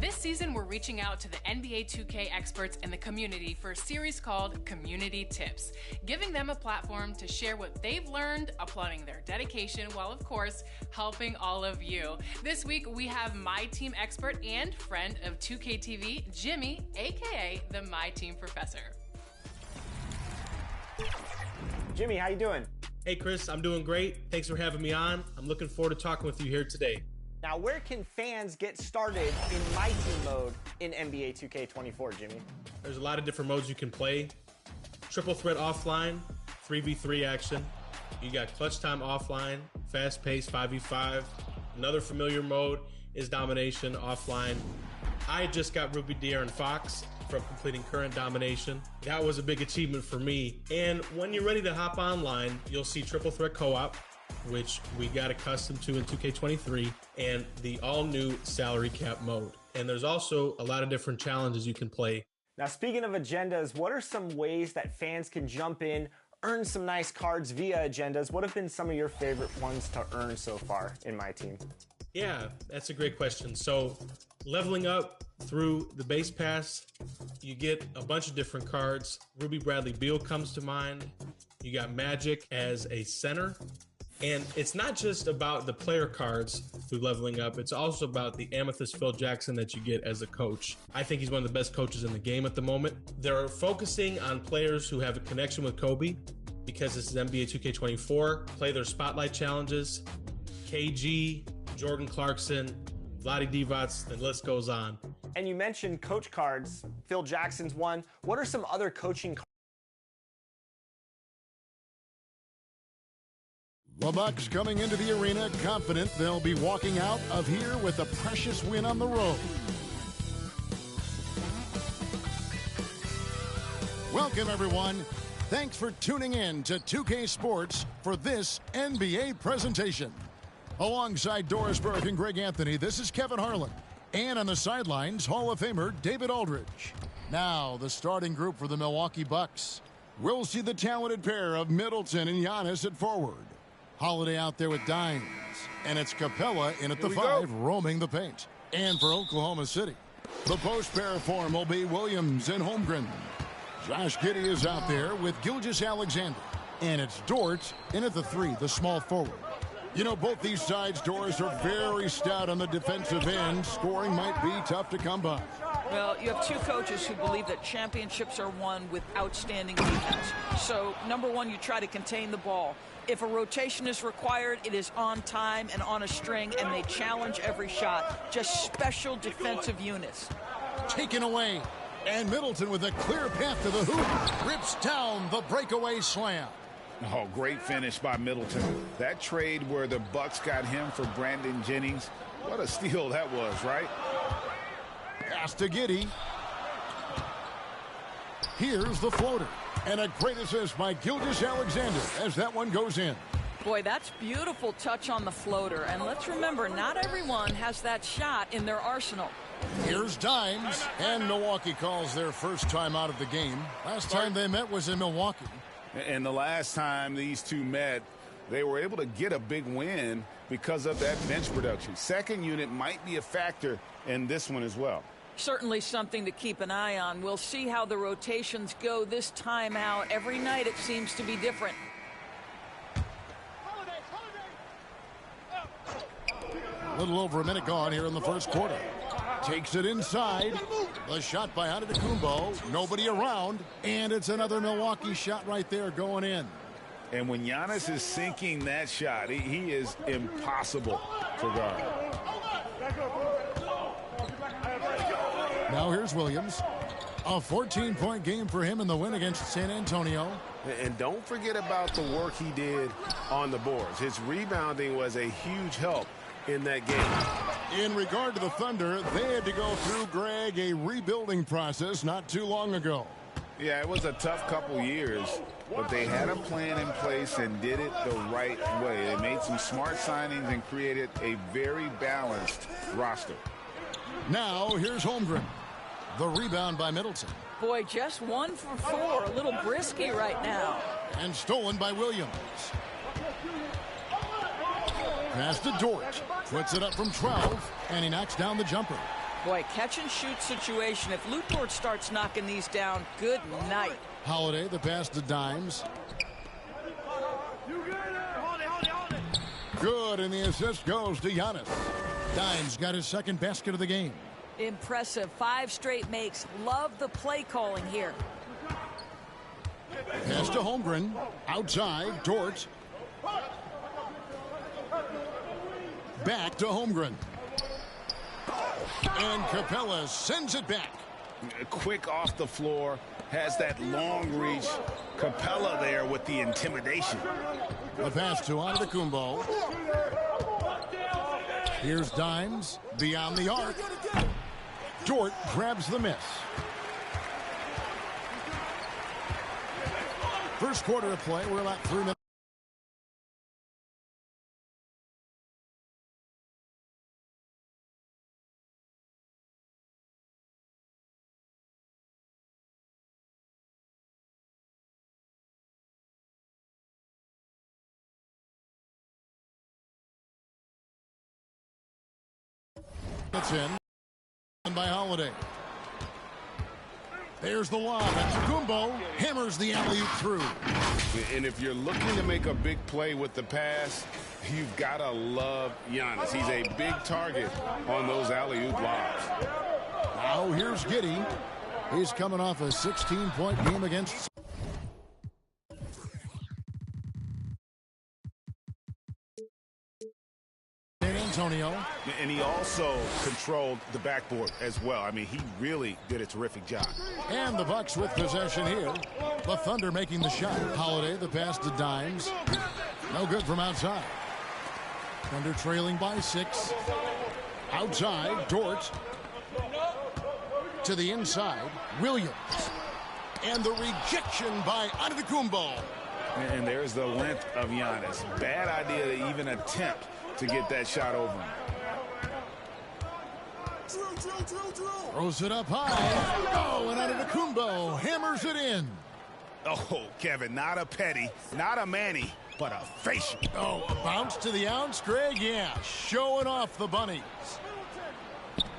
This season, we're reaching out to the NBA 2K experts in the community for a series called Community Tips, giving them a platform to share what they've learned, applauding their dedication, while of course, helping all of you. This week, we have My Team expert and friend of 2K TV, Jimmy, aka the My Team Professor. Jimmy, how you doing? Hey Chris, I'm doing great. Thanks for having me on. I'm looking forward to talking with you here today. Now, where can fans get started in My Team mode in NBA 2K24, Jimmy? There's a lot of different modes you can play. Triple threat offline, 3v3 action. You got clutch time offline, fast pace 5v5. Another familiar mode is domination offline. I just got Ruby De'Aaron Fox from completing current domination. That was a big achievement for me. And when you're ready to hop online, you'll see triple threat co-op, which we got accustomed to in 2K23, and the all-new salary cap mode. And there's also a lot of different challenges you can play. Now, speaking of agendas, what are some ways that fans can jump in, earn some nice cards via agendas? What have been some of your favorite ones to earn so far in My Team? Yeah, that's a great question. So, leveling up through the base pass, you get a bunch of different cards. Ruby Bradley Beal comes to mind. You got Magic as a center. And it's not just about the player cards through leveling up, it's also about the Amethyst Phil Jackson that you get as a coach. I think he's one of the best coaches in the game at the moment. They're focusing on players who have a connection with Kobe because this is NBA 2K24. Play their spotlight challenges. KG, Jordan Clarkson, Vlade Divac, the list goes on. And you mentioned coach cards. Phil Jackson's one. What are some other coaching cards? The Bucks coming into the arena confident they'll be walking out of here with a precious win on the road. Welcome, everyone. Thanks for tuning in to 2K Sports for this NBA presentation. Alongside Doris Burke and Greg Anthony, this is Kevin Harlan. And on the sidelines, Hall of Famer David Aldridge. Now, the starting group for the Milwaukee Bucks. We'll see the talented pair of Middleton and Giannis at forward. Holiday out there with Dimes. And it's Capella in at the 5, roaming the paint. And for Oklahoma City, the post pair form will be Williams and Holmgren. Josh Giddey is out there with Gilgeous-Alexander. And it's Dort in at the 3, the small forward. You know, both these sides, Doris, are very stout on the defensive end. Scoring might be tough to come by. Well, you have two coaches who believe that championships are won with outstanding defense. So, number one, you try to contain the ball. If a rotation is required, it is on time and on a string, and they challenge every shot. Just special defensive units. Taken away. And Middleton with a clear path to the hoop. Rips down the breakaway slam. Oh, great finish by Middleton. That trade where the Bucks got him for Brandon Jennings, what a steal that was, right? Pass to Giddey. Here's the floater. And a great assist by Gilgeous-Alexander as that one goes in. Boy, that's beautiful touch on the floater. And let's remember, not everyone has that shot in their arsenal. Here's Dimes. And Milwaukee calls their first time out of the game. Last time they met was in Milwaukee. And the last time these two met, they were able to get a big win because of that bench production. Second unit might be a factor in this one as well. Certainly something to keep an eye on. We'll see how the rotations go this time out. Every night it seems to be different. A little over a minute gone here in the first quarter. Takes it inside. The shot by Antetokounmpo. Nobody around. And it's another Milwaukee shot right there going in. And when Giannis is sinking that shot, he is impossible to guard. Now here's Williams. A 14-point game for him in the win against San Antonio. And don't forget about the work he did on the boards. His rebounding was a huge help in that game. In regard to the Thunder, they had to go through, Greg, a rebuilding process not too long ago. Yeah, it was a tough couple years, but they had a plan in place and did it the right way. They made some smart signings and created a very balanced roster. Now here's Holmgren. The rebound by Middleton. Boy, just 1 for 4. A little brisky right now. And stolen by Williams. Pass to Dort. Puts it up from 12, and he knocks down the jumper. Boy, catch-and-shoot situation. If Luke Dort starts knocking these down, good night. Holiday, the pass to Dimes. Good, and the assist goes to Giannis. Dimes got his second basket of the game. Impressive. 5 straight makes. Love the play calling here. Pass to Holmgren. Outside, Dort. Back to Holmgren. And Capella sends it back. Quick off the floor. Has that long reach. Capella there with the intimidation. The pass to Antetokounmpo. Here's Dimes. Beyond the arc. Dort grabs the miss. First quarter of play. We're about 3 minutes. It's in by Holiday. There's the lob, and Antetokounmpo hammers the alley-oop through. And if you're looking to make a big play with the pass, you've got to love Giannis. He's a big target on those alley-oop lobs. Now here's Giddey. He's coming off a 16-point game against San Antonio. And he also controlled the backboard as well. I mean, he really did a terrific job. And the Bucks with possession here. The Thunder making the shot. Holiday, the pass to Dimes. No good from outside. Thunder trailing by 6. Outside, Dort. To the inside, Williams. And the rejection by Antetokounmpo. And there's the length of Giannis. Bad idea to even attempt to get that shot over him. Throws it up high. Oh, and Antetokounmpo hammers it in. Oh, Kevin, not a petty, not a Manny, but a facial. Oh, a bounce to the ounce, Greg? Yeah, showing off the bunnies.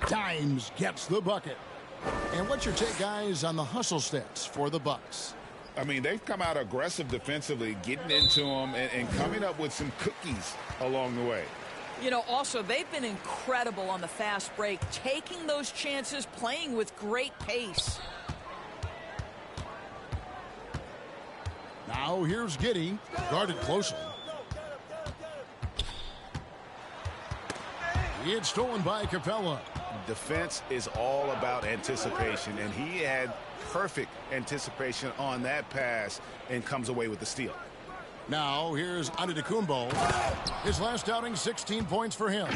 Dimes gets the bucket. And what's your take, guys, on the hustle stats for the Bucks? I mean, they've come out aggressive defensively, getting into them and coming up with some cookies along the way. You know, also, they've been incredible on the fast break, taking those chances, playing with great pace. Now here's Giddey, guarded closely. It's stolen by Capella. Defense is all about anticipation, and he had perfect anticipation on that pass and comes away with the steal. Now here's Antetokounmpo. His last outing, 16 points for him.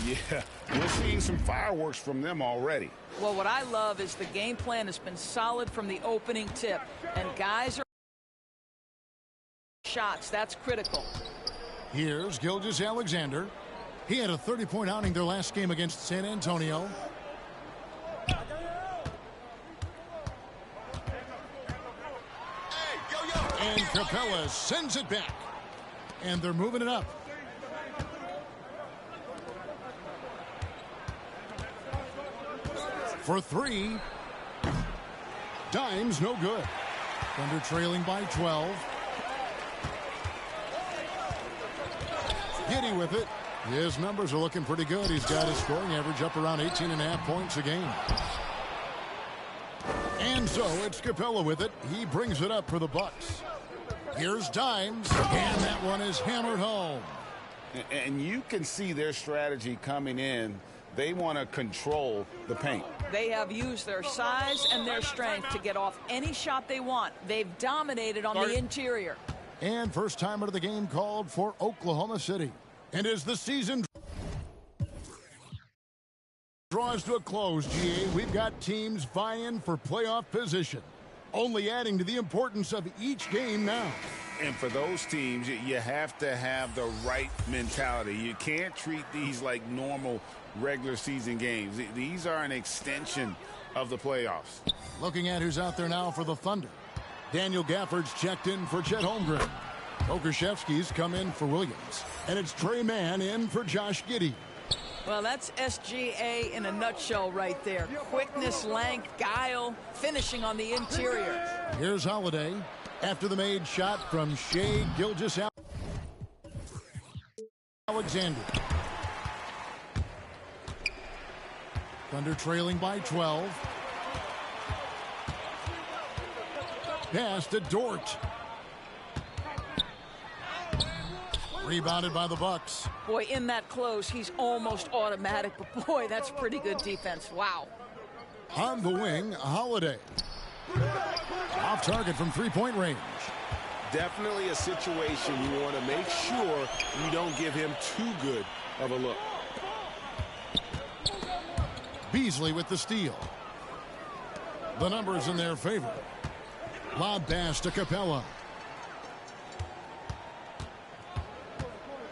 Yeah, we're seeing some fireworks from them already. Well, what I love is the game plan has been solid from the opening tip, and guys are shots. That's critical. Here's Gilgeous-Alexander. He had a 30-point outing their last game against San Antonio. And Capella sends it back. And they're moving it up. For 3. Dimes, no good. Thunder trailing by 12. Giddey with it. His numbers are looking pretty good. He's got his scoring average up around 18.5 points a game. And so it's Capella with it. He brings it up for the Bucks. Here's Dimes, and that one is hammered home. And you can see their strategy coming in. They want to control the paint. They have used their size and their strength to get off any shot they want. They've dominated on the interior. And first time out of the game called for Oklahoma City. And as the season draws to a close, GA, we've got teams vying for playoff position, only adding to the importance of each game now. And for those teams, you have to have the right mentality. You can't treat these like normal regular season games. These are an extension of the playoffs. Looking at who's out there now for the Thunder. Daniel Gafford's checked in for Chet Holmgren. Okashevsky's come in for Williams. And it's Trey Mann in for Josh Giddey. Well, that's SGA in a nutshell right there. Quickness, length, guile, finishing on the interior. Here's Holiday after the made shot from Shai Gilgeous-Alexander. Thunder trailing by 12. Pass to Dort. Rebounded by the Bucks. Boy, in that close, he's almost automatic. But boy, that's pretty good defense. Wow. On the wing, Holiday. Off target from three-point range. Definitely a situation you want to make sure you don't give him too good of a look. Beasley with the steal. The numbers in their favor. Lob pass to Capella.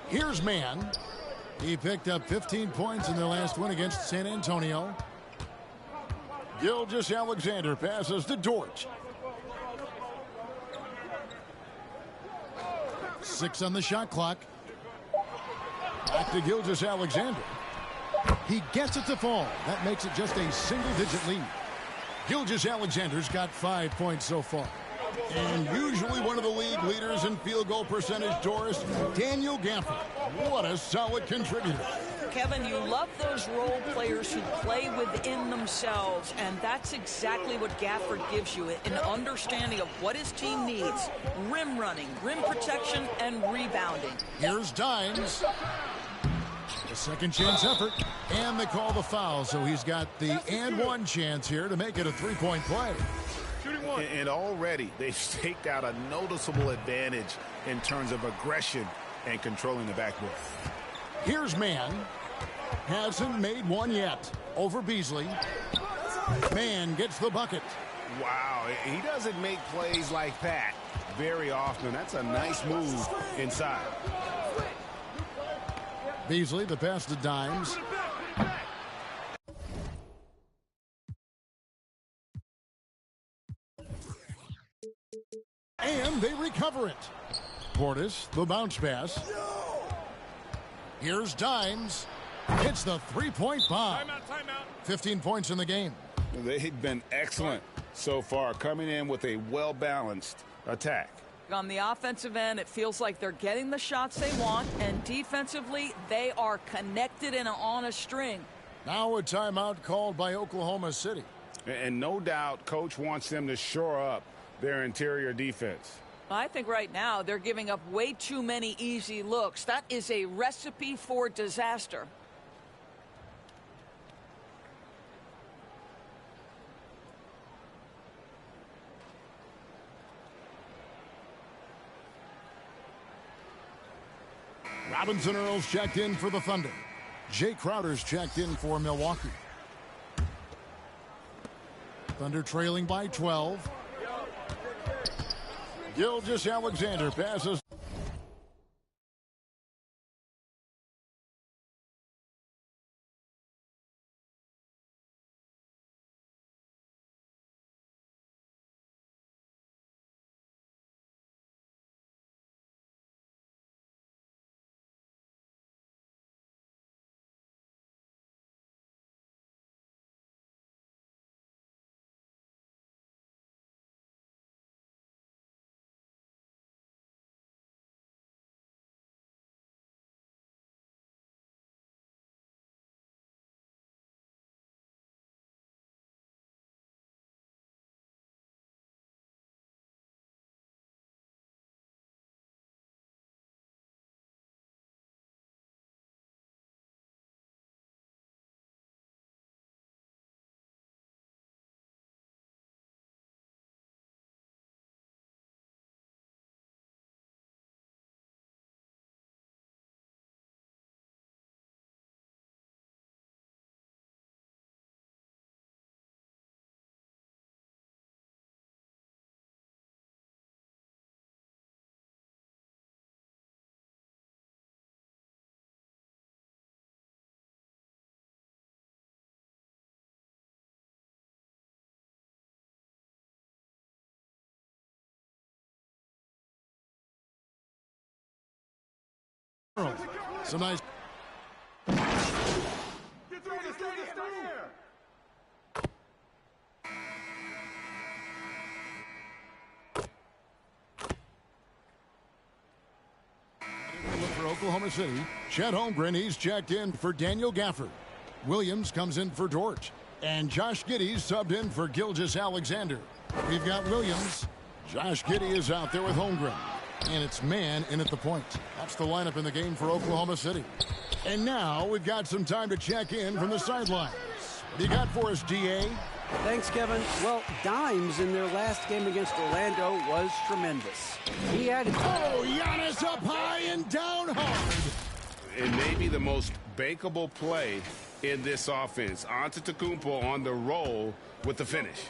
Here's Mann. He picked up 15 points in their last win against San Antonio. Gilgeous-Alexander passes to Dort. 6 on the shot clock. Back to Gilgeous-Alexander. He gets it to fall. That makes it just a single-digit lead. Gilgeous-Alexander's got 5 points so far. And usually one of the league leaders in field goal percentage, Doris, Daniel Gafford. What a solid contributor. Kevin, you love those role players who play within themselves, and that's exactly what Gafford gives you, an understanding of what his team needs. Rim running, rim protection, and rebounding. Here's Dimes. A second chance effort, and they call the foul, so he's got the and one chance here to make it a three-point play. And already they've staked out a noticeable advantage in terms of aggression and controlling the backboard. Here's Mann. Hasn't made one yet. Over Beasley. Mann gets the bucket. Wow, he doesn't make plays like that very often. That's a nice move inside. Beasley, the pass to Dimes. And they recover it. Portis, the bounce pass. Here's Dimes. Hits the three-point bomb. Timeout. 15 points in the game. They've been excellent so far, coming in with a well-balanced attack. On the offensive end, it feels like they're getting the shots they want, and defensively, they are connected and on a string. Now a timeout called by Oklahoma City. And no doubt, Coach wants them to shore up their interior defense. I think right now they're giving up way too many easy looks. That is a recipe for disaster. Robinson Earls checked in for the Thunder. Jay Crowder's checked in for Milwaukee. Thunder trailing by 12. Gilgeous-Alexander passes. Some nice. Look for Oklahoma City. Chet Holmgren, he's checked in for Daniel Gafford. Williams comes in for Dort. And Josh Giddey's subbed in for Gilgeous Alexander. We've got Williams. Josh Giddey is out there with Holmgren. And it's man in at the point. That's the lineup in the game for Oklahoma City. And now we've got some time to check in from the sidelines. What do you got for us, DA? Thanks, Kevin. Well, Dimes in their last game against Orlando was tremendous. He had... Oh, Giannis up high and down hard. It may be the most bankable play in this offense. Antetokounmpo on the roll with the finish.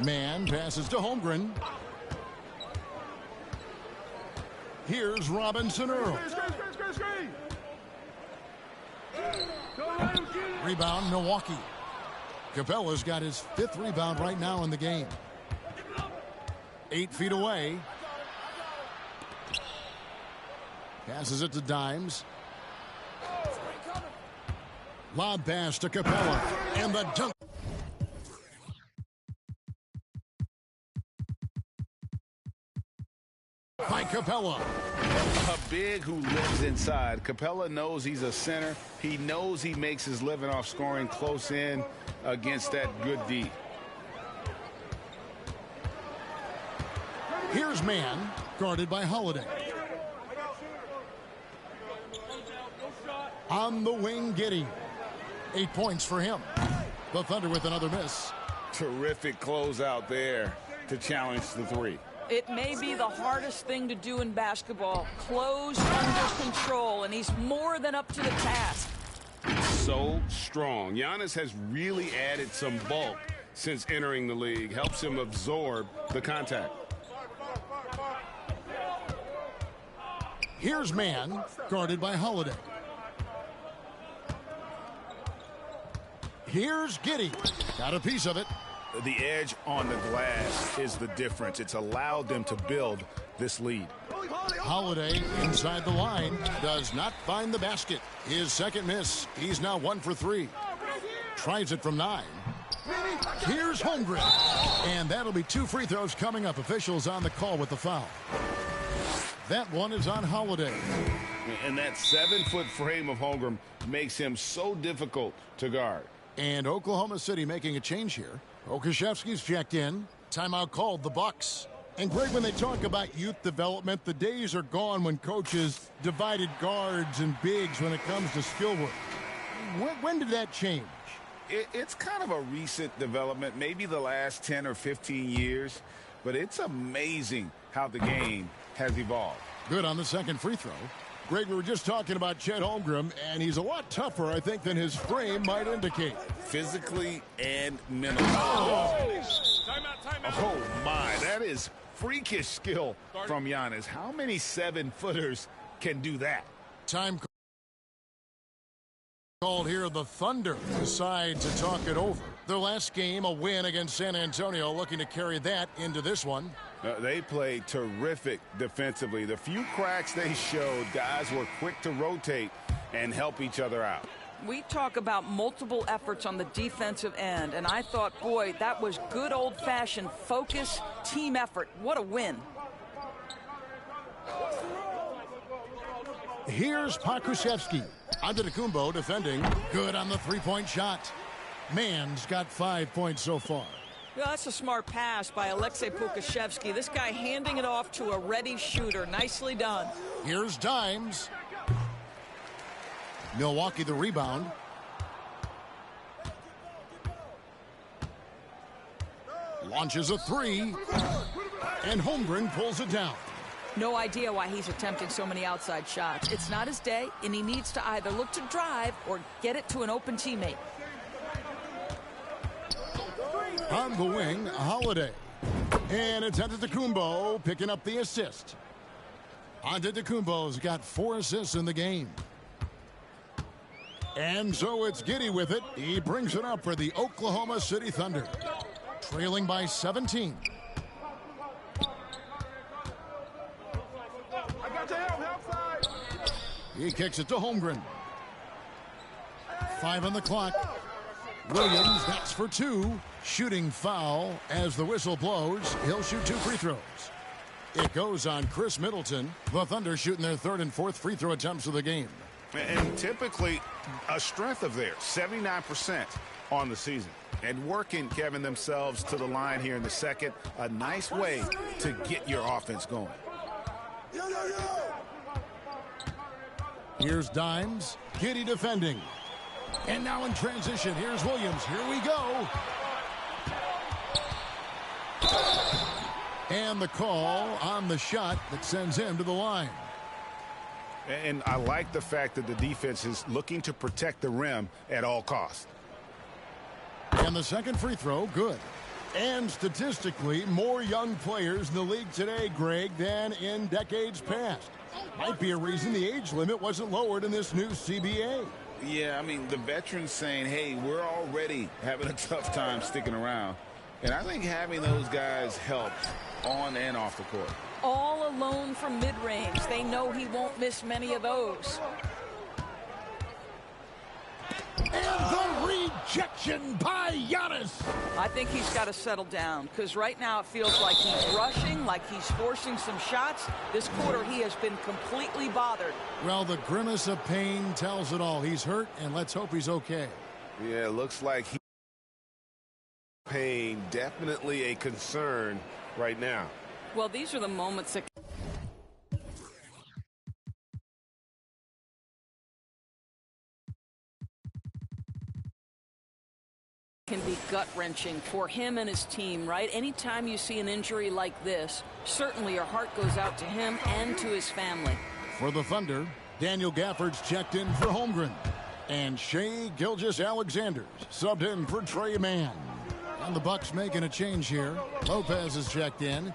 Man passes to Holmgren. Here's Robinson Earl. Rebound, Milwaukee. Capella's got his 5th rebound right now in the game. 8 feet away. Passes it to Dimes. Lob pass to Capella. And the dunk. By Capella. A big who lives inside. Capella knows he's a center. He knows he makes his living off scoring close in against that good D. Here's man, guarded by Holiday. On the wing, Giddey. 8 points for him. The Thunder with another miss. Terrific closeout there to challenge the three. It may be the hardest thing to do in basketball. Close under control, and he's more than up to the task. So strong. Giannis has really added some bulk since entering the league. Helps him absorb the contact. Here's man, guarded by Holiday. Here's Giddey. Got a piece of it. The edge on the glass is the difference. It's allowed them to build this lead. Holiday inside the line does not find the basket. His second miss. He's now 1 for 3. Tries it from 9. Here's Holmgren. And that'll be 2 free throws coming up. Officials on the call with the foul. That one is on Holiday. And that 7-foot frame of Holmgren makes him so difficult to guard. And Oklahoma City making a change here. Okashevsky's checked in. Timeout called, the Bucks. And Greg, when they talk about youth development, the days are gone when coaches divided guards and bigs when it comes to skill work. When did that change? It's kind of a recent development, maybe the last 10 or 15 years. But it's amazing how the game has evolved. Good on the second free throw. Greg, we were just talking about Chet Holmgren, and he's a lot tougher, I think, than his frame might indicate. Physically and mentally. Oh, my. That is freakish skill from Giannis. How many 7-footers can do that? Time called here. The Thunder decide to talk it over. Their last game, a win against San Antonio, looking to carry that into this one. They played terrific defensively. The few cracks they showed, guys were quick to rotate and help each other out. We talk about multiple efforts on the defensive end, and I thought, boy, that was good old-fashioned focus, team effort. What a win. Here's Pokusevski. Antetokounmpo defending. Good on the three-point shot. Man's got 5 points so far. Well, that's a smart pass by Alexei Pokusevski. This guy handing it off to a ready shooter. Nicely done. Here's Dimes. Milwaukee the rebound. Launches a 3. And Holmgren pulls it down. No idea why he's attempting so many outside shots. It's not his day, and he needs to either look to drive or get it to an open teammate. On the wing, Holiday. And it's Antetokounmpo picking up the assist. Antetokounmpo's got 4 assists in the game. And so it's Giddey with it. He brings it up for the Oklahoma City Thunder. Trailing by 17. He kicks it to Holmgren. 5 on the clock. Williams, that's for 2. Shooting foul as the whistle blows. He'll shoot 2 free throws. It goes on Chris Middleton. The Thunder shooting their 3rd and 4th free throw attempts of the game. And typically a strength of theirs, 79% on the season. And working, Kevin, themselves to the line here in the second. A nice way to get your offense going. Here's Dimes. Giddey defending. And now in transition, here's Williams. Here we go. And the call on the shot that sends him to the line. And I like the fact that the defense is looking to protect the rim at all costs. And the second free throw, good. And statistically, more young players in the league today, Greg, than in decades past. Might be a reason the age limit wasn't lowered in this new CBA. Yeah, I mean, the veterans saying, hey, we're already having a tough time sticking around. And I think having those guys helps on and off the court. All alone from mid-range. They know he won't miss many of those. And the rejection by Giannis. I think he's got to settle down because right now it feels like he's rushing, like he's forcing some shots. This quarter he has been completely bothered. Well, the grimace of pain tells it all. He's hurt, and let's hope he's okay. Yeah, it looks like pain definitely a concern right now. Well, these are the moments that can be gut-wrenching for him and his team, right? Anytime you see an injury like this, certainly your heart goes out to him and to his family. For the Thunder, Daniel Gafford's checked in for Holmgren. And Shai Gilgeous-Alexander's subbed in for Trey Mann. And the Bucks making a change here. Lopez is checked in.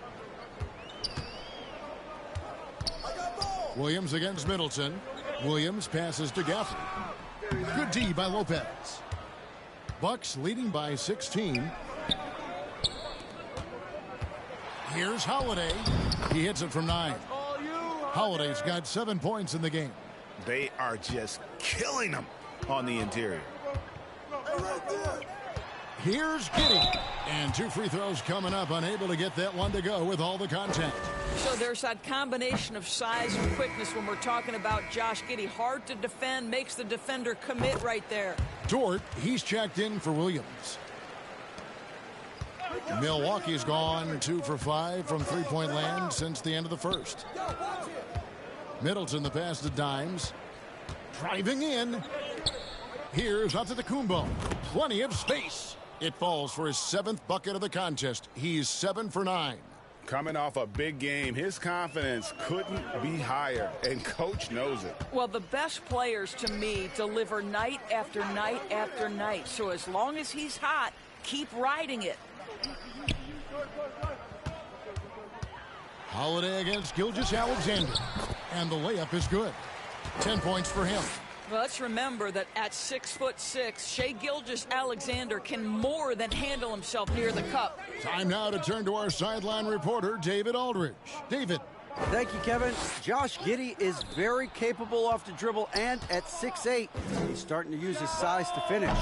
Williams against Middleton. Williams passes to Gafford. Good D by Lopez. Bucks leading by 16. Here's Holiday. He hits it from 9. Holiday's got 7 points in the game. They are just killing them on the interior. Here's Giddey. And 2 free throws coming up. Unable to get that one to go with all the contact. So there's that combination of size and quickness when we're talking about Josh Giddey. Hard to defend, makes the defender commit right there. Dort, he's checked in for Williams. Milwaukee's gone 2 for 5 from three-point land since the end of the first. Middleton, the pass to Dimes. Driving in. Here's Antetokounmpo. Plenty of space. It falls for his 7th bucket of the contest. He's 7 for 9. Coming off a big game, his confidence couldn't be higher, and coach knows it. Well, the best players to me deliver night after night after night. So as long as he's hot, keep riding it. Holiday against Gilgeous-Alexander. And the layup is good. 10 points for him. Well, let's remember that at 6'6", Shai Gilgeous-Alexander can more than handle himself near the cup. Time now to turn to our sideline reporter, David Aldridge. David. Thank you, Kevin. Josh Giddey is very capable off the dribble, and at 6'8", he's starting to use his size to finish.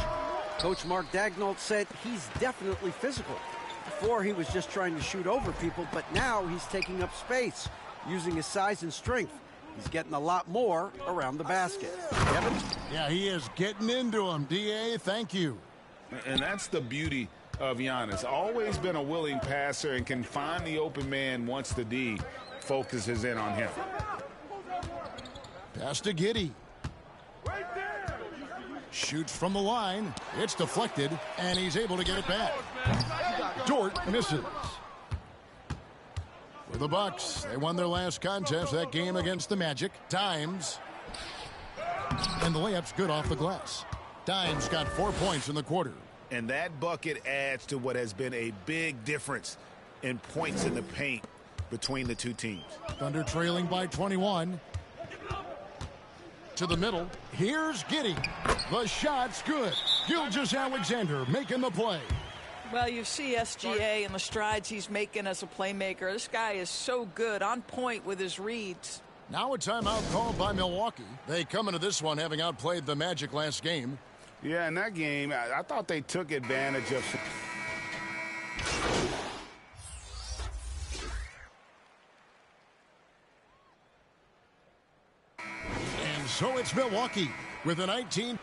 Coach Mark Daigneault said he's definitely physical. Before, he was just trying to shoot over people, but now he's taking up space, using his size and strength. He's getting a lot more around the basket. Kevin? Yeah, he is getting into him. D.A., thank you. And that's the beauty of Giannis. Always been a willing passer and can find the open man once the D focuses in on him. Pass to Giddey. Shoots from the line. It's deflected, and he's able to get it back. Dort misses. For the Bucks, they won their last contest, that game against the Magic. Dimes. And the layup's good off the glass. Dimes got 4 points in the quarter. And that bucket adds to what has been a big difference in points in the paint between the two teams. Thunder trailing by 21. To the middle. Here's Giddey. The shot's good. Gilgeous-Alexander making the play. Well, you see SGA and the strides he's making as a playmaker. This guy is so good, on point with his reads. Now a timeout called by Milwaukee. They come into this one having outplayed the Magic last game. Yeah, in that game, I thought they took advantage of some... And so it's Milwaukee with a 19.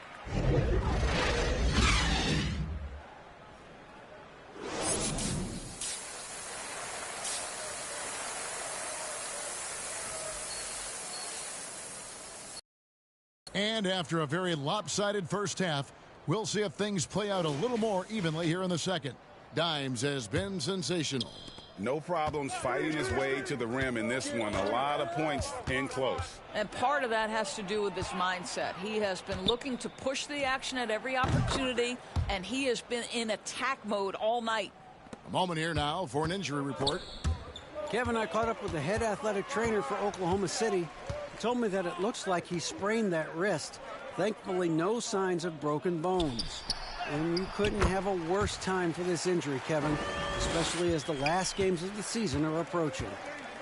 And after a very lopsided first half, we'll see if things play out a little more evenly here in the second. Dimes has been sensational. No problems fighting his way to the rim in this one. A lot of points in close. And part of that has to do with his mindset. He has been looking to push the action at every opportunity, and he has been in attack mode all night. A moment here now for an injury report. Kevin, I caught up with the head athletic trainer for Oklahoma City. He told me that it looks like he sprained that wrist. Thankfully, no signs of broken bones. And you couldn't have a worse time for this injury, Kevin, especially as the last games of the season are approaching.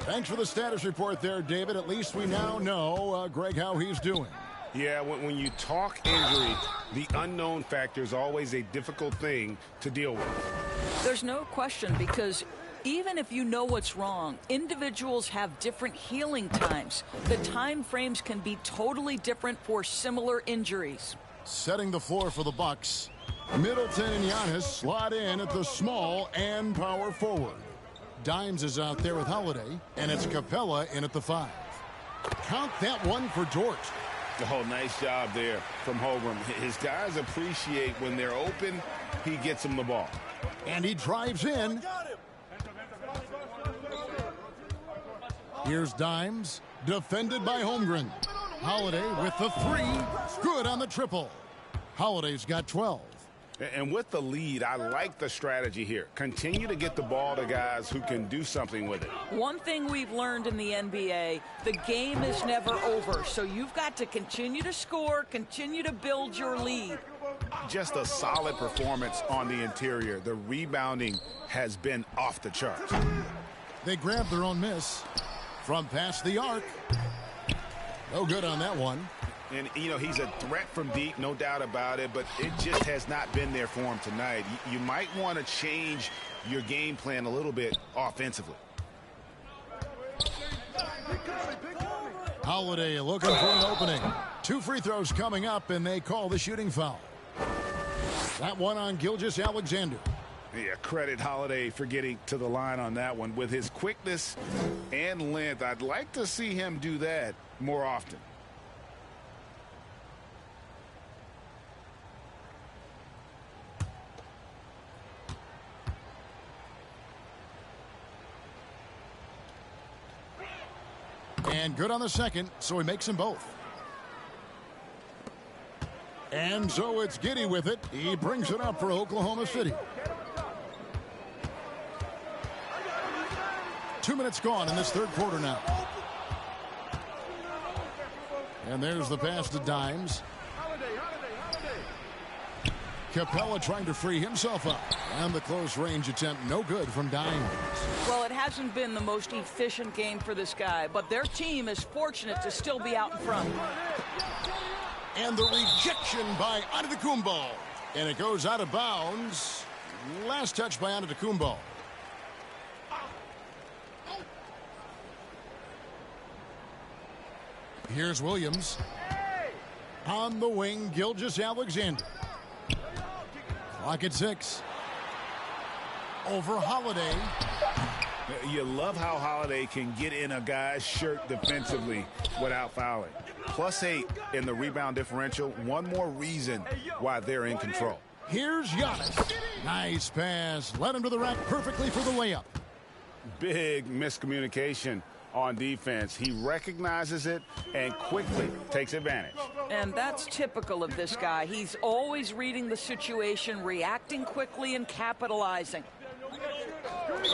Thanks for the status report there, David. At least we now know, Greg, how he's doing. Yeah, when you talk injury, the unknown factor is always a difficult thing to deal with. There's no question, because even if you know what's wrong, individuals have different healing times. The time frames can be totally different for similar injuries. Setting the floor for the Bucks. Middleton and Giannis slot in at the small and power forward. Dimes is out there with Holiday, and it's Capella in at the 5. Count that one for Dort. Oh, nice job there from Holmgren. His guys appreciate when they're open, he gets them the ball. And he drives in. Here's Dimes, defended by Holmgren. Holiday with the 3, good on the triple. Holiday's got 12. And with the lead, I like the strategy here. Continue to get the ball to guys who can do something with it. One thing we've learned in the NBA, the game is never over. So you've got to continue to score, continue to build your lead. Just a solid performance on the interior. The rebounding has been off the charts. They grab their own miss from past the arc. No good on that one. And, you know, he's a threat from deep, no doubt about it, but it just has not been there for him tonight. You might want to change your game plan a little bit offensively. Holiday looking for an opening. 2 free throws coming up, and they call the shooting foul. That one on Gilgeous-Alexander. Yeah, credit Holiday for getting to the line on that one. With his quickness and length, I'd like to see him do that more often. And good on the second, so he makes them both. And so it's Giddey with it. He brings it up for Oklahoma City. 2 minutes gone in this third quarter now. And there's the pass to Dimes. Capella trying to free himself up. And the close range attempt no good from Dimes. Well, it hasn't been the most efficient game for this guy, but their team is fortunate to still be out in front. And the rejection by Antetokounmpo. And it goes out of bounds. Last touch by Antetokounmpo. Here's Williams. On the wing, Gilgeous-Alexander. Clock at 6. Over Holiday. You love how Holiday can get in a guy's shirt defensively without fouling. +8 in the rebound differential. One more reason why they're in control. Here's Giannis. Nice pass. Led him to the rack perfectly for the layup. Big miscommunication on defense. He recognizes it and quickly takes advantage. And that's typical of this guy. He's always reading the situation, reacting quickly, and capitalizing.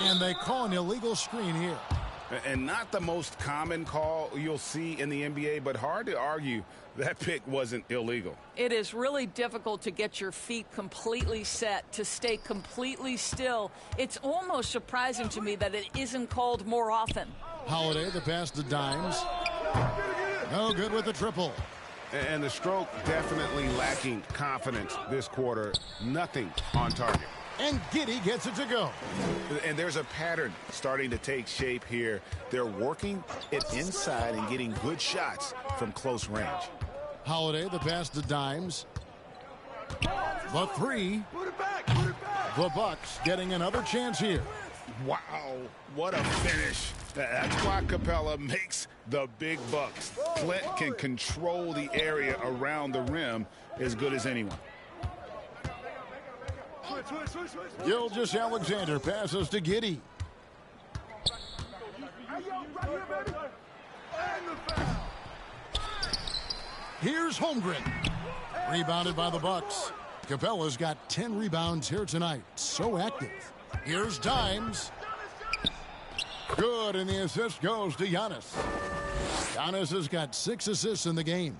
And they call an illegal screen here. And not the most common call you'll see in the NBA, but hard to argue that pick wasn't illegal. It is really difficult to get your feet completely set, to stay completely still. It's almost surprising to me that it isn't called more often. Holiday, the pass to Dimes. No good with the triple. And the stroke definitely lacking confidence this quarter. Nothing on target. And Giddey gets it to go. And there's a pattern starting to take shape here. They're working it inside and getting good shots from close range. Holiday, the pass to Dimes. The three. The Bucks getting another chance here. Wow, what a finish. That's why Capella makes the big bucks. Clint can control the area around the rim as good as anyone. Gilgeous-Alexander passes to Giddey. Here's Holmgren. Rebounded by the Bucks. Capella's got 10 rebounds here tonight. So active. Here's Dimes. Good, and the assist goes to Giannis. Giannis has got 6 assists in the game.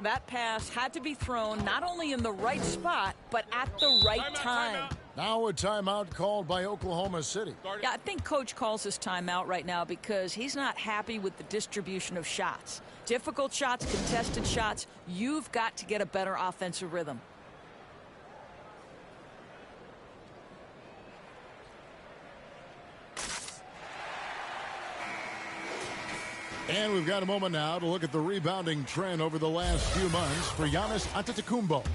That pass had to be thrown not only in the right spot, but at the right time. Now a timeout called by Oklahoma City. Yeah, I think Coach calls his timeout right now because he's not happy with the distribution of shots. Difficult shots, contested shots. You've got to get a better offensive rhythm. And we've got a moment now to look at the rebounding trend over the last few months for Giannis Antetokounmpo.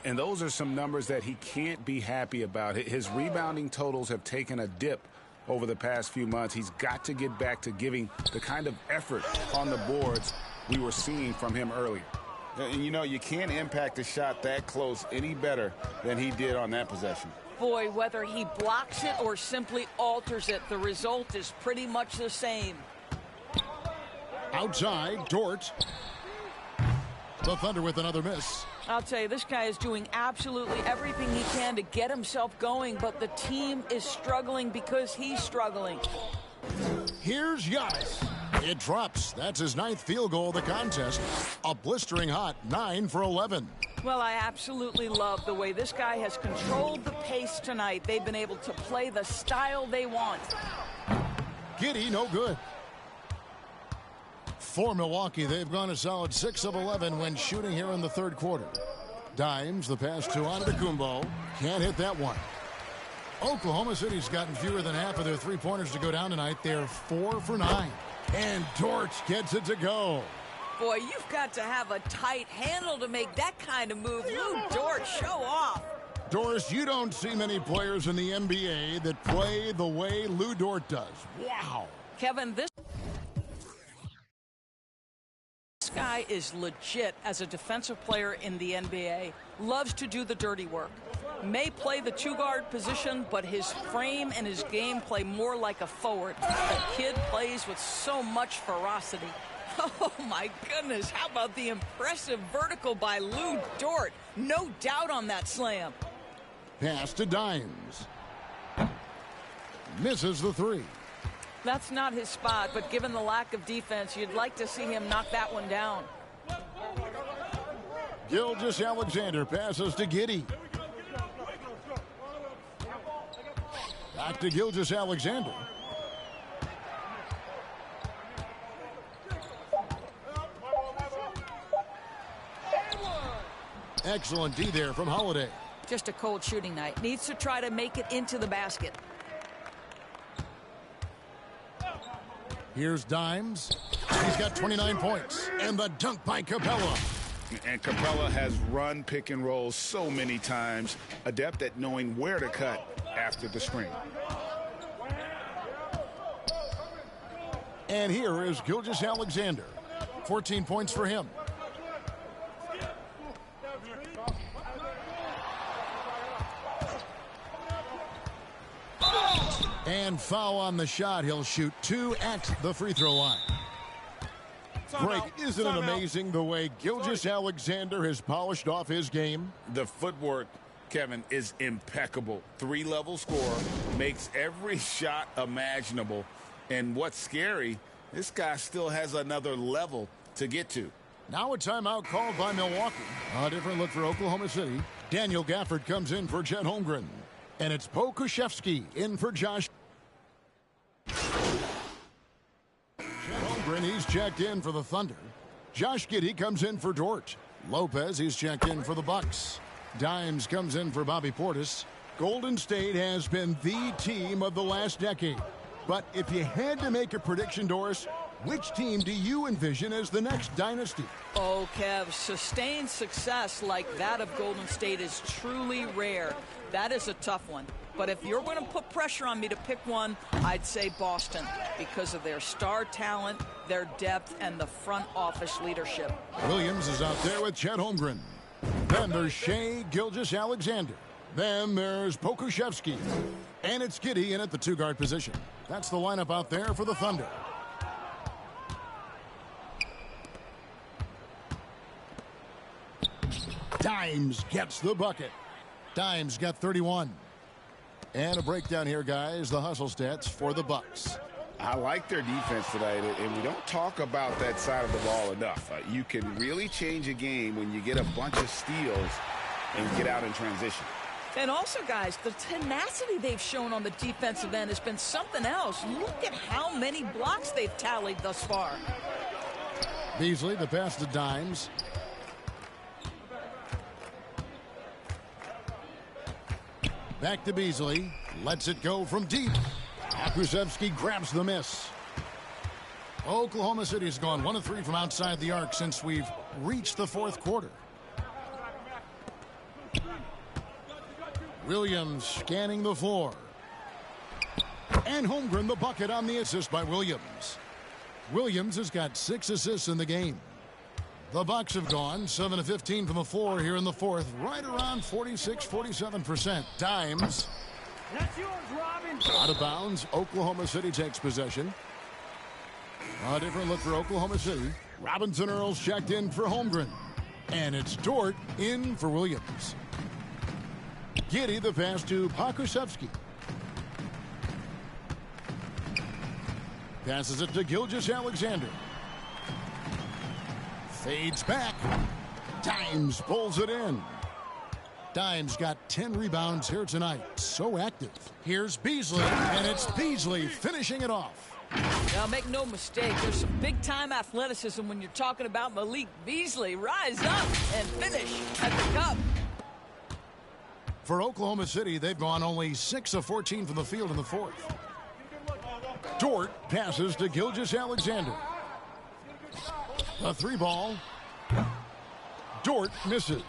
And those are some numbers that he can't be happy about. His rebounding totals have taken a dip over the past few months. He's got to get back to giving the kind of effort on the boards we were seeing from him earlier. And you know, you can't impact a shot that close any better than he did on that possession. Boy, whether he blocks it or simply alters it, the result is pretty much the same. Outside, Dort. The Thunder with another miss. I'll tell you, this guy is doing absolutely everything he can to get himself going, but the team is struggling because he's struggling. Here's Giannis. It drops. That's his 9th field goal of the contest. A blistering hot 9 for 11. Well, I absolutely love the way this guy has controlled the pace tonight. They've been able to play the style they want. Giddey, no good. For Milwaukee, they've gone a solid 6 of 11 when shooting here in the third quarter. Dimes, the pass to Antetokounmpo. Can't hit that one. Oklahoma City's gotten fewer than half of their three-pointers to go down tonight. They're 4 for 9. And Dort gets it to go. Boy, you've got to have a tight handle to make that kind of move. Lou Dort, show off. Doris, you don't see many players in the NBA that play the way Lou Dort does. Wow. Kevin, this guy is legit as a defensive player in the NBA. Loves to do the dirty work. May play the two-guard position, but his frame and his game play more like a forward. The kid plays with so much ferocity. Oh, my goodness. How about the impressive vertical by Lou Dort? No doubt on that slam. Pass to Dimes. Misses the three. That's not his spot, but given the lack of defense, you'd like to see him knock that one down. Gilgeous-Alexander passes to Giddey. Back to Gilgeous-Alexander. Excellent D there from Holiday. Just a cold shooting night. Needs to try to make it into the basket. Here's Dimes. He's got 29 points. And the dunk by Capella. And Capella has run pick and roll so many times, adept at knowing where to cut after the screen. And here is Gilgeous-Alexander. 14 points for him. And foul on the shot. He'll shoot 2 at the free throw line. Greg, isn't it amazing the way Gilgeous-Alexander has polished off his game? The footwork, Kevin, is impeccable. 3-level scorer, makes every shot imaginable. And what's scary, this guy still has another level to get to. Now a timeout called by Milwaukee. A different look for Oklahoma City. Daniel Gafford comes in for Chet Holmgren. And it's Po Kushevsky in for Josh. Chet Holmgren, he's checked in for the Thunder. Josh Giddey comes in for Dort. Lopez, he's checked in for the Bucks. Dimes comes in for Bobby Portis. Golden State has been the team of the last decade. But if you had to make a prediction, Doris, which team do you envision as the next dynasty? Oh, Kev, sustained success like that of Golden State is truly rare. That is a tough one. But if you're going to put pressure on me to pick one, I'd say Boston because of their star talent, their depth, and the front office leadership. Williams is out there with Chet Holmgren. Then there's Shai Gilgeous-Alexander. Then there's Pokusevski. And it's Giddey in at the two-guard position. That's the lineup out there for the Thunder. Dimes gets the bucket. Dimes got 31. And a breakdown here, guys. The hustle stats for the Bucks. I like their defense tonight, and we don't talk about that side of the ball enough. You can really change a game when you get a bunch of steals and get out in transition. And also, guys, the tenacity they've shown on the defensive end has been something else. Look at how many blocks they've tallied thus far. Beasley, the pass to Dimes. Back to Beasley. Lets it go from deep. Pokusevski grabs the miss. Oklahoma City's gone 1 of 3 from outside the arc since we've reached the fourth quarter. Williams scanning the floor. And Holmgren the bucket on the assist by Williams. Williams has got 6 assists in the game. The Bucks have gone 7 of 15 from the floor here in the fourth, right around 46-47%. Dimes. That's yours, Robin. Out of bounds. Oklahoma City takes possession. A different look for Oklahoma City. Robinson Earls checked in for Holmgren. And it's Dort in for Williams. Giddey the pass to Pokusevski. Passes it to Gilgeous-Alexander. Fades back. Dimes pulls it in. Dimes got 10 rebounds here tonight. So active. Here's Beasley, and it's Beasley finishing it off. Now, make no mistake, there's some big-time athleticism when you're talking about Malik Beasley. Rise up and finish at the cup. For Oklahoma City, they've gone only 6 of 14 from the field in the fourth. Dort passes to Gilgeous-Alexander. The 3-ball. Dort misses.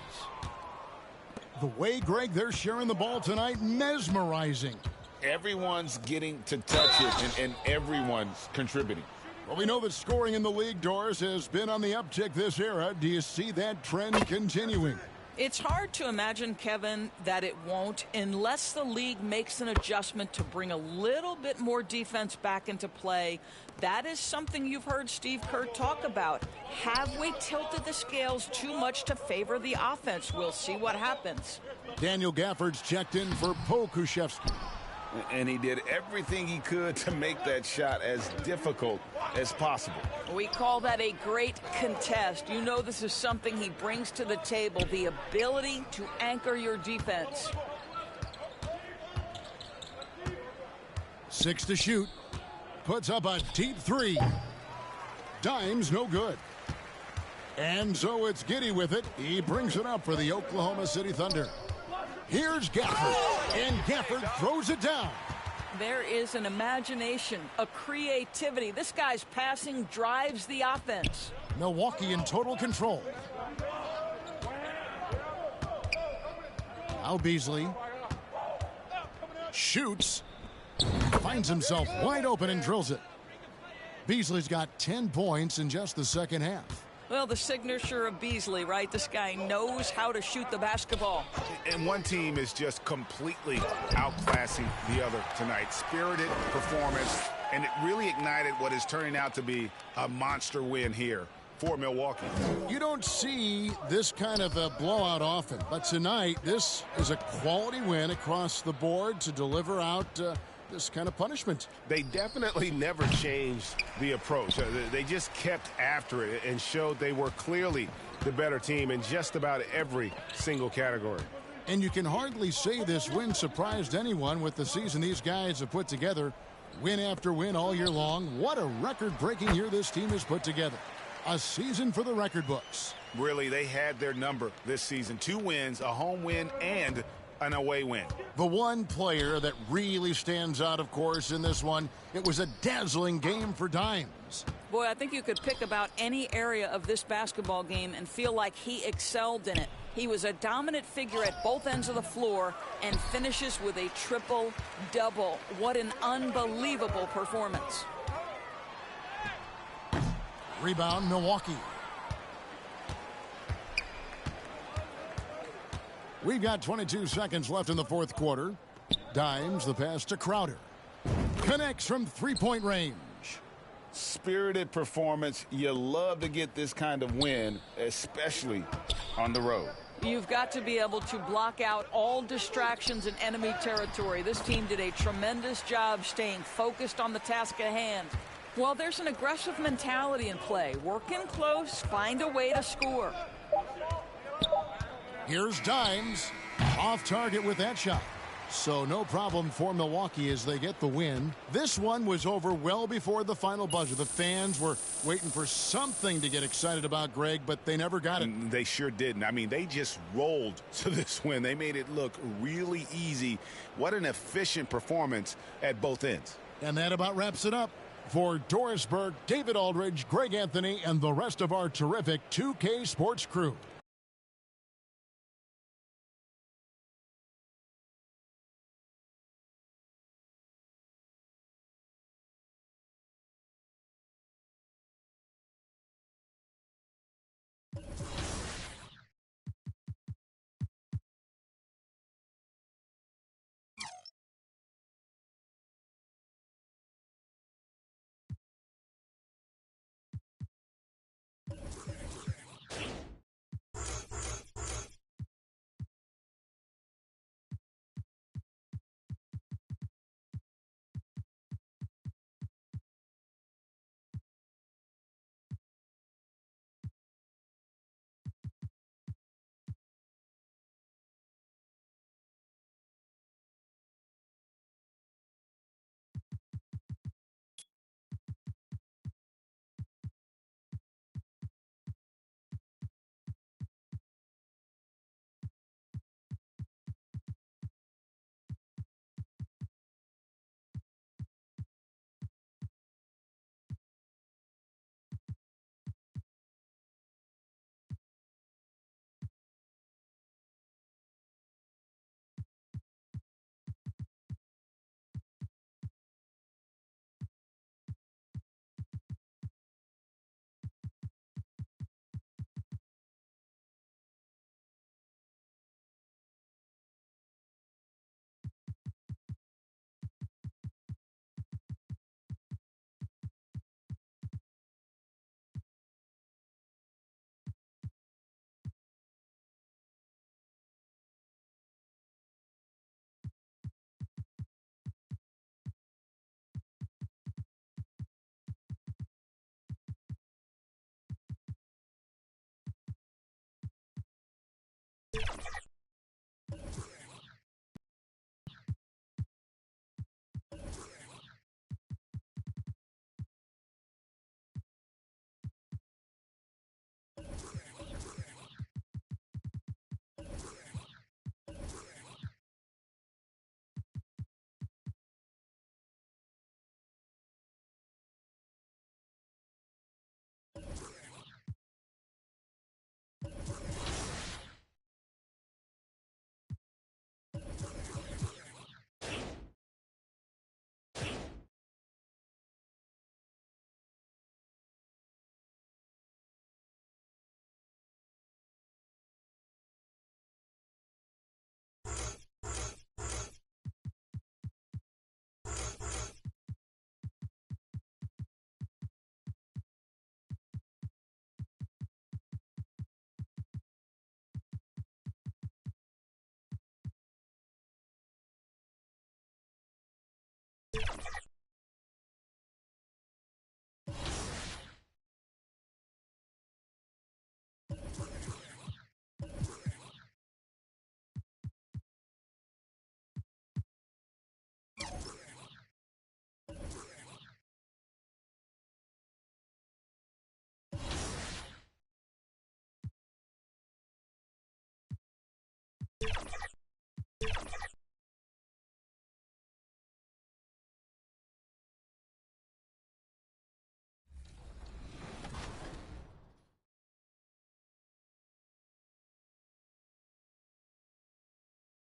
The way, Greg, they're sharing the ball tonight, mesmerizing. Everyone's getting to touch it, and everyone's contributing. Well, we know that scoring in the league, Doris, has been on the uptick this era. Do you see that trend continuing? It's hard to imagine, Kevin, that it won't unless the league makes an adjustment to bring a little bit more defense back into play. That is something you've heard Steve Kerr talk about. Have we tilted the scales too much to favor the offense? We'll see what happens. Daniel Gafford's checked in for Pokusevski. And he did everything he could to make that shot as difficult as possible. We call that a great contest. You know this is something he brings to the table, the ability to anchor your defense. 6 to shoot. Puts up a deep 3. Dimes no good. And so it's Giddey with it. He brings it up for the Oklahoma City Thunder. Here's Gafford, and Gafford throws it down. There is an imagination, a creativity. This guy's passing drives the offense. Milwaukee in total control. Now Beasley shoots, finds himself wide open and drills it. Beasley's got 10 points in just the second half. Well, the signature of Beasley, right? This guy knows how to shoot the basketball. And one team is just completely outclassing the other tonight. Spirited performance, and it really ignited what is turning out to be a monster win here for Milwaukee. You don't see this kind of a blowout often, but tonight this is a quality win across the board to deliver out this kind of punishment. They definitely never changed the approach. They just kept after it and showed they were clearly the better team in just about every single category. And you can hardly say this win surprised anyone with the season these guys have put together. Win after win all year long. What a record-breaking year this team has put together. A season for the record books. Really, they had their number this season. 2 wins, a home win, and an away win. The one player that really stands out, of course, in this one, it was a dazzling game for Dimes. Boy, I think you could pick about any area of this basketball game and feel like he excelled in it. He was a dominant figure at both ends of the floor and finishes with a triple-double. What an unbelievable performance. Rebound, Milwaukee. We've got 22 seconds left in the fourth quarter. Dimes the pass to Crowder. Connects from three-point range. Spirited performance. You love to get this kind of win, especially on the road. You've got to be able to block out all distractions in enemy territory. This team did a tremendous job staying focused on the task at hand. Well, there's an aggressive mentality in play. Work in close, find a way to score. Here's Dimes. Off target with that shot. So no problem for Milwaukee as they get the win. This one was over well before the final buzzer. The fans were waiting for something to get excited about, Greg, but they never got it. They sure didn't. I mean, they just rolled to this win. They made it look really easy. What an efficient performance at both ends. And that about wraps it up. For Doris Burke, David Aldridge, Greg Anthony, and the rest of our terrific 2K Sports crew.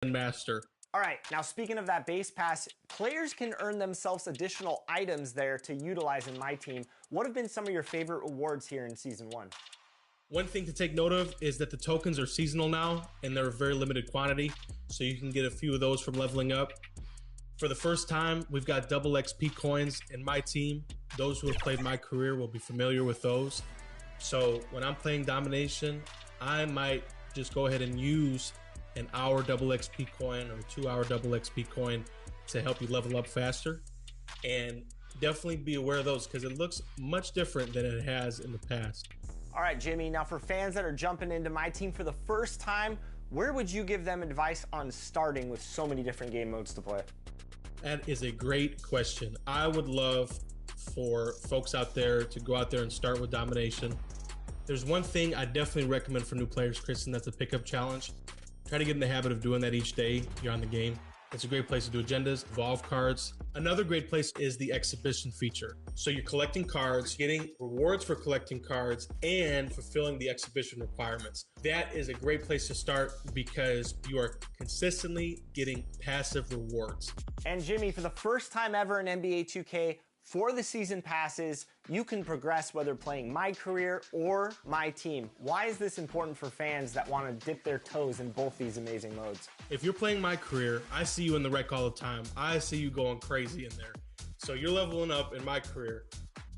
master. All right, now speaking of that base pass, players can earn themselves additional items there to utilize in my team. What have been some of your favorite rewards here in Season 1? One thing to take note of is that the tokens are seasonal now, and they're a very limited quantity, so you can get a few of those from leveling up. For the first time, we've got double XP coins in my team. Those who have played my career will be familiar with those. So when I'm playing domination, I might just go ahead and use an hour double XP coin or 2 hour double XP coin to help you level up faster. And definitely be aware of those because it looks much different than it has in the past. All right, Jimmy, now for fans that are jumping into my team for the first time, where would you give them advice on starting with so many different game modes to play? That is a great question. I would love for folks out there to go out there and start with domination. There's one thing I definitely recommend for new players, Chris, and that's a pickup challenge. Try to get in the habit of doing that each day you're on the game. It's a great place to do agendas, evolve cards. Another great place is the exhibition feature. So you're collecting cards, getting rewards for collecting cards, and fulfilling the exhibition requirements. That is a great place to start because you are consistently getting passive rewards. And Jimmy, for the first time ever in NBA 2K, for the season passes, you can progress whether playing my career or my team. Why is this important for fans that want to dip their toes in both these amazing modes? If you're playing my career, I see you in the rec all the time. I see you going crazy in there. So you're leveling up in my career.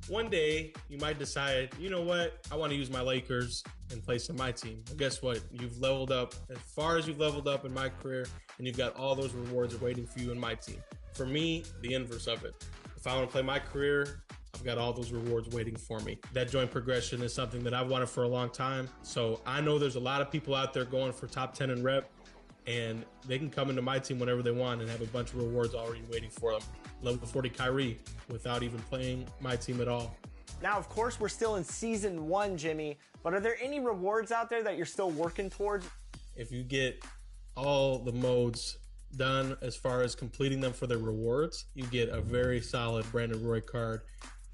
One day, you might decide, you know what? I want to use my Lakers and play some my team. Well, guess what? You've leveled up as far as you've leveled up in my career, and you've got all those rewards waiting for you in my team. For me, the inverse of it. If I want to play my career, I've got all those rewards waiting for me. That joint progression is something that I've wanted for a long time. So I know there's a lot of people out there going for top 10 in rep, and they can come into my team whenever they want and have a bunch of rewards already waiting for them. Level 40 Kyrie without even playing my team at all. Now, of course, we're still in Season 1, Jimmy, but are there any rewards out there that you're still working towards? If you get all the modes done as far as completing them for the rewards, you get a very solid Brandon Roy card.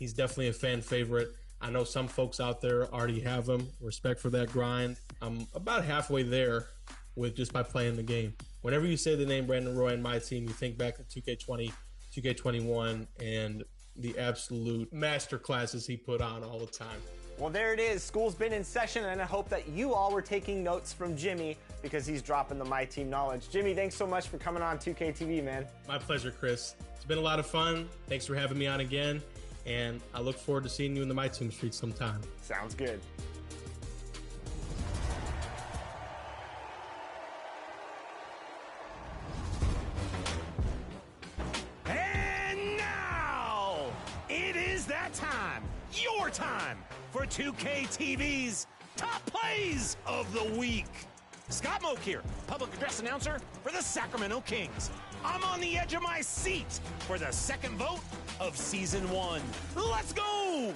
He's definitely a fan favorite. I know some folks out there already have him. Respect for that grind. I'm about halfway there with just by playing the game. Whenever you say the name Brandon Roy in my team, you think back to 2K20, 2K21, and the absolute master classes he put on all the time. Well, there it is. School's been in session, and I hope that you all were taking notes from Jimmy because he's dropping the My Team knowledge. Jimmy, thanks so much for coming on 2K TV, man. My pleasure, Chris. It's been a lot of fun. Thanks for having me on again, and I look forward to seeing you in the My Team streets sometime. Sounds good. And now, it is that time, your time, for 2K TV's Top Plays of the Week. Scott Moak here, public address announcer for the Sacramento Kings. I'm on the edge of my seat for the second vote of Season 1. Let's go!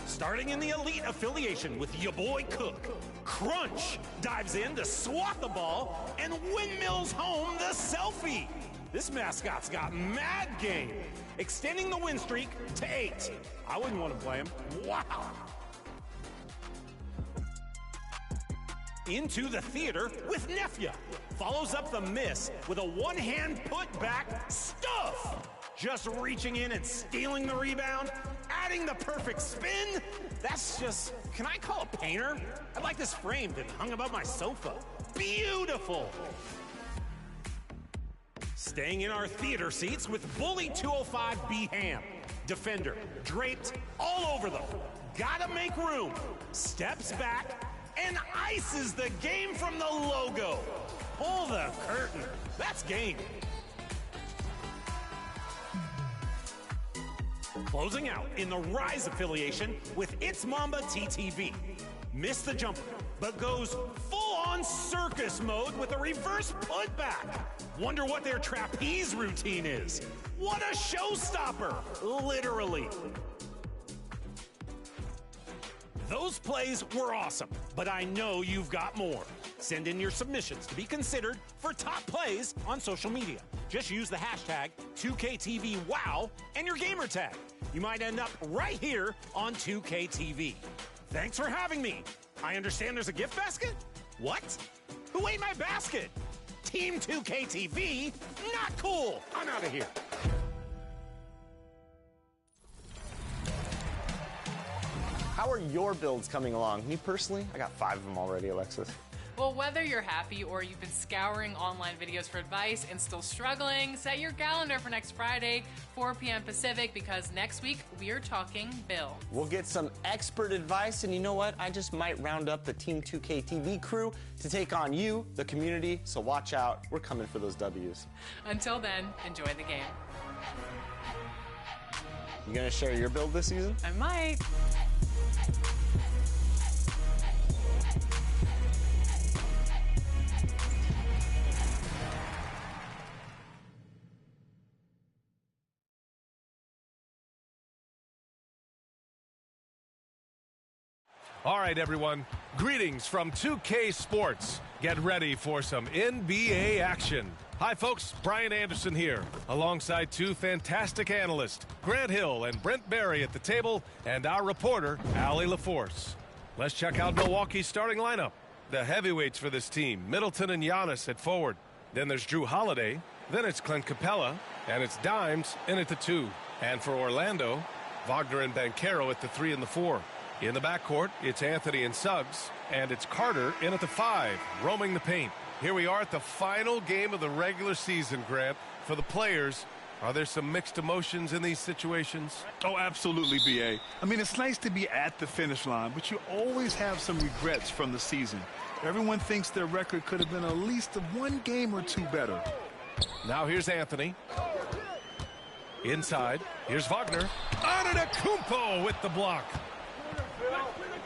Starting in the elite affiliation with your boy Cook, Crunch dives in to swat the ball and windmills home the selfie. This mascot's got mad game, extending the win streak to 8. I wouldn't want to play him. Wow. Into the theater with Nefya. Follows up the miss with a one-hand put-back stuff. Just reaching in and stealing the rebound, adding the perfect spin. That's just, can I call a painter? I'd like this framed and hung above my sofa. Beautiful. Staying in our theater seats with Bully 205 B Ham. Defender, draped all over them. Gotta make room. Steps back and ices the game from the logo. Pull the curtain. That's game. Closing out in the Rise affiliation with It's Mamba TTV. Missed the jumper, but goes full-on circus mode with a reverse putback. Wonder what their trapeze routine is. What a showstopper, literally. Those plays were awesome, but I know you've got more. Send in your submissions to be considered for top plays on social media. Just use the hashtag 2KTVWOW and your gamer tag. You might end up right here on 2KTV. Thanks for having me. I understand there's a gift basket? What? Who ate my basket? Team 2K TV? Not cool. I'm out of here. How are your builds coming along? Me personally, I got 5 of them already, Alexis. Well, whether you're happy or you've been scouring online videos for advice and still struggling, set your calendar for next Friday, 4 p.m. Pacific, because next week we're talking builds. We'll get some expert advice, and you know what? I just might round up the Team 2K TV crew to take on you, the community, so watch out. We're coming for those W's. Until then, enjoy the game. You gonna share your build this season? I might. All right, everyone. Greetings from 2K Sports. Get ready for some NBA action. Hi, folks. Brian Anderson here, alongside 2 fantastic analysts, Grant Hill and Brent Barry at the table, and our reporter, Allie LaForce. Let's check out Milwaukee's starting lineup. The heavyweights for this team, Middleton and Giannis at forward. Then there's Drew Holiday. Then it's Clint Capella. And it's Dimes in at the 2. And for Orlando, Wagner and Banchero at the 3 and the 4. In the backcourt, it's Anthony and Suggs, and it's Carter in at the 5, roaming the paint. Here we are at the final game of the regular season, Grant. For the players, are there some mixed emotions in these situations? Oh, absolutely, B.A. I mean, it's nice to be at the finish line, but you always have some regrets from the season. Everyone thinks their record could have been at least 1 game or 2 better. Now here's Anthony. Inside, here's Wagner. Antetokounmpo with the block.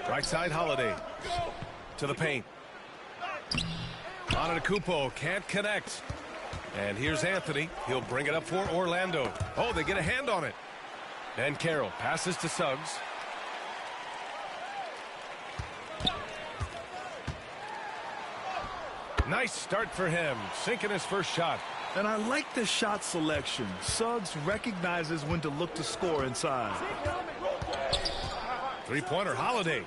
Right side, Holiday. To the paint. Antetokounmpo can't connect. And here's Anthony. He'll bring it up for Orlando. Oh, they get a hand on it. And Carroll passes to Suggs. Nice start for him. Sinking his first shot. And I like the shot selection. Suggs recognizes when to look to score inside. Three-pointer, Holiday.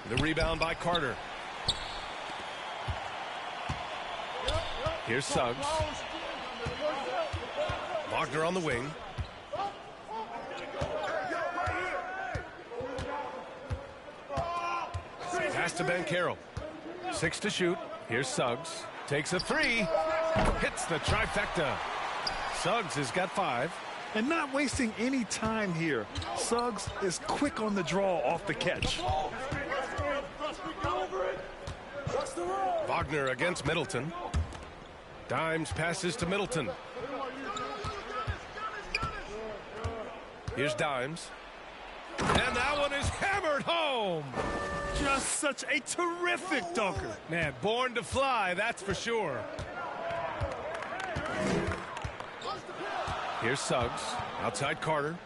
The rebound by Carter. Here's Suggs. Wagner on the wing. Pass to Banchero. 6 to shoot. Here's Suggs. Takes a 3. Hits the trifecta. Suggs has got 5. And not wasting any time here. Suggs is quick on the draw off the catch. Wagner against Middleton. Dimes passes to Middleton. Here's Dimes. And that one is hammered home. Just such a terrific dunker. Man, born to fly, that's for sure. Here's Suggs. Outside Carter.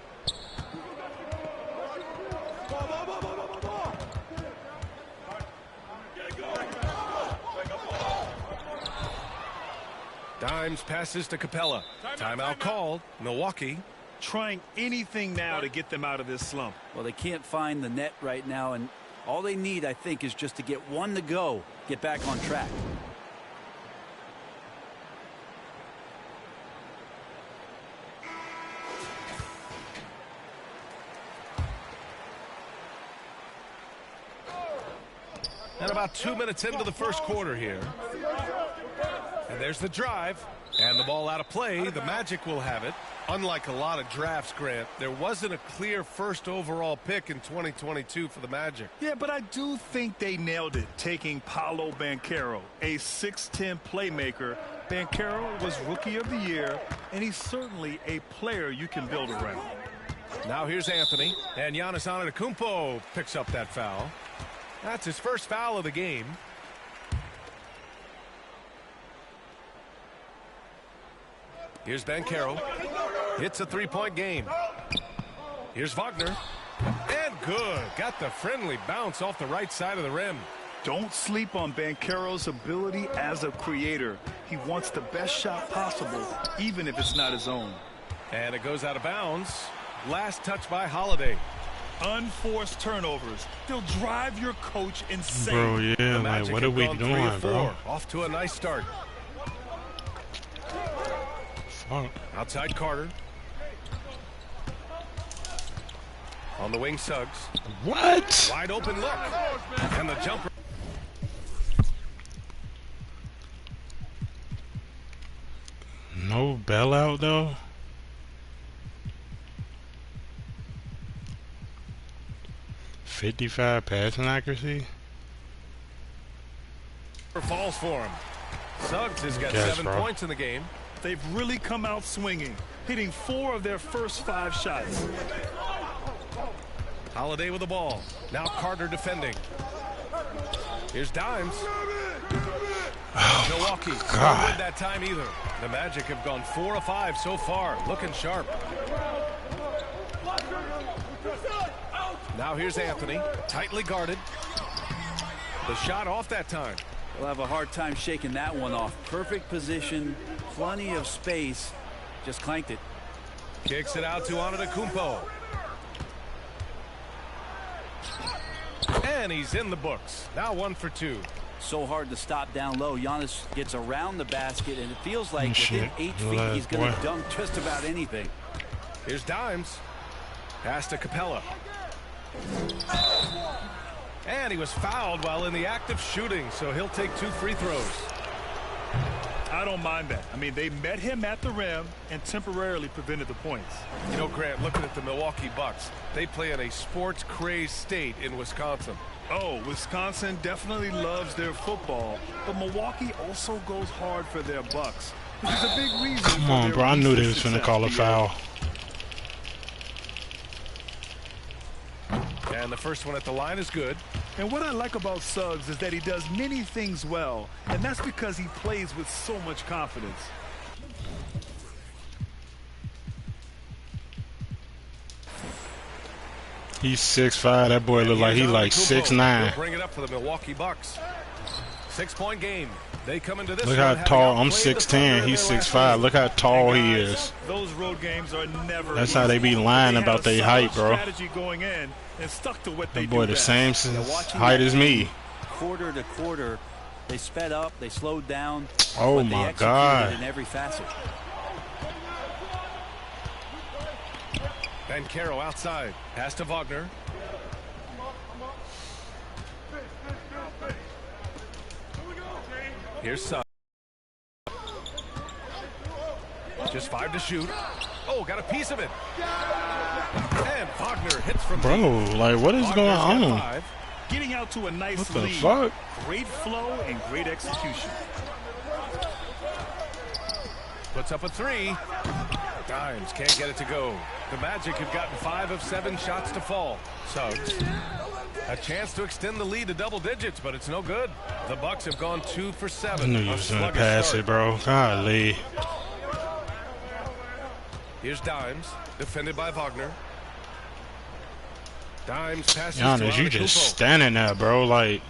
Dimes passes to Capella. Timeout called. Milwaukee. Trying anything now to get them out of this slump. Well, they can't find the net right now, and all they need, I think, is just to get 1 to go, get back on track. And about 2 minutes into the first quarter here. And there's the drive. And the ball out of play. The Magic will have it. Unlike a lot of drafts, Grant, there wasn't a clear first overall pick in 2022 for the Magic. Yeah, but I do think they nailed it, taking Paolo Banchero, a 6'10 playmaker. Banchero was Rookie of the Year, and he's certainly a player you can build around. Now here's Anthony. And Giannis Antetokounmpo picks up that foul. That's his first foul of the game. Here's Banchero. Hits a 3-point game. Here's Wagner. And good. Got the friendly bounce off the right side of the rim. Don't sleep on Banchero's ability as a creator. He wants the best shot possible, even if it's not his own. And it goes out of bounds. Last touch by Holiday. Unforced turnovers. They'll drive your coach insane. Bro, yeah, like, what are we doing, bro? Off to a nice start. Fuck. Outside Carter. On the wing, Suggs. What? Wide open look. And the jumper. No bailout, though? .55 passing accuracy? Falls for him. Suggs has got 7 points in the game. They've really come out swinging, hitting 4 of their first 5 shots. Holiday with the ball. Now Carter defending. Here's Dimes. Oh, Milwaukee God. not win that time either. The Magic have gone 4 of 5 so far, looking sharp. Now here's Anthony, tightly guarded. The shot off that time. They'll have a hard time shaking that one off. Perfect position, plenty of space. Just clanked it. Kicks it out to Antetokounmpo. And he's in the books. Now 1 for 2. So hard to stop down low. Giannis gets around the basket, and it feels like within 8 feet he's going to dunk just about anything. Here's Dimes. Pass to Capella. And he was fouled while in the act of shooting, so he'll take 2 free throws. I don't mind that. I mean, they met him at the rim and temporarily prevented the points. You know, Grant, looking at the Milwaukee Bucks, they play in a sports-crazed state in Wisconsin. Oh, Wisconsin definitely loves their football, but Milwaukee also goes hard for their Bucks, which is a big reason. Come on, bro. I knew they was finna call a foul. And the first one at the line is good. And what I like about Suggs is that he does many things well, and that's because he plays with so much confidence. He's 6'5". That boy look like he like 6'9". Bring it up for the Milwaukee Bucks. 6-point game. They come into this. Look how tall. I'm 6'10". He's 6'5". Look how tall he is. Those road games are never. That's how they be lying about their height, bro. Strategy going in and stuck to what they that boy do the same height as me. Quarter to quarter, they sped up, they slowed down. Oh my God! In every facet. Banchero outside. Pass to Wagner. Here's Suggs. Just 5 to shoot. Oh, got a piece of it. And Wagner hits from bro, like what is going on? 5. Getting out to a nice what the lead. Fuck? Great flow and great execution. Puts up a 3. Dimes can't get it to go. The Magic have gotten 5 of 7 shots to fall. Suggs. A chance to extend the lead to double digits, but it's no good. The Bucks have gone 2 for 7. I knew you was gonna pass it, bro. Golly. Here's Dimes, defended by Wagner. Dimes passes Giannis, to you just standing there, bro, like.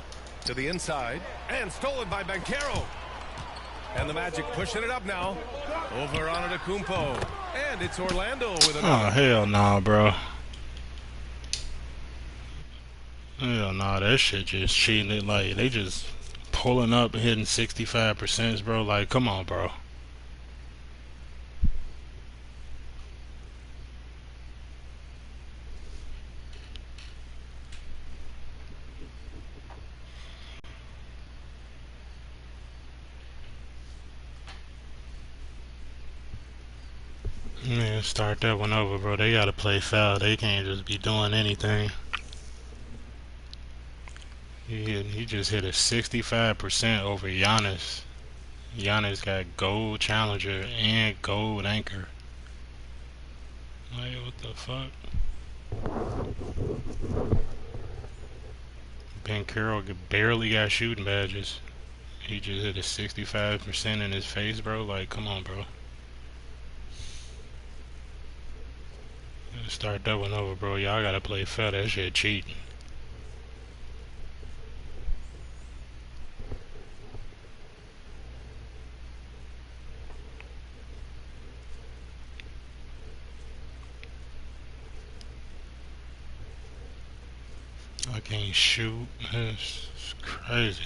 To the inside, and stolen by Banchero. And the Magic pushing it up now. Over Antetokounmpo. And it's Orlando with another. Oh, hell nah, bro. Hell nah, that shit just cheating. Like, they just pulling up and hitting 65%, bro. Like, come on, bro. Man, start that one over, bro. They gotta play foul. They can't just be doing anything. He just hit a 65% over Giannis. Giannis got gold challenger and gold anchor. Like, what the fuck? Banchero barely got shooting badges. He just hit a 65% in his face, bro. Like, come on, bro. Start that one over, bro. Y'all gotta play fair. That shit cheating. I can't shoot. It's crazy.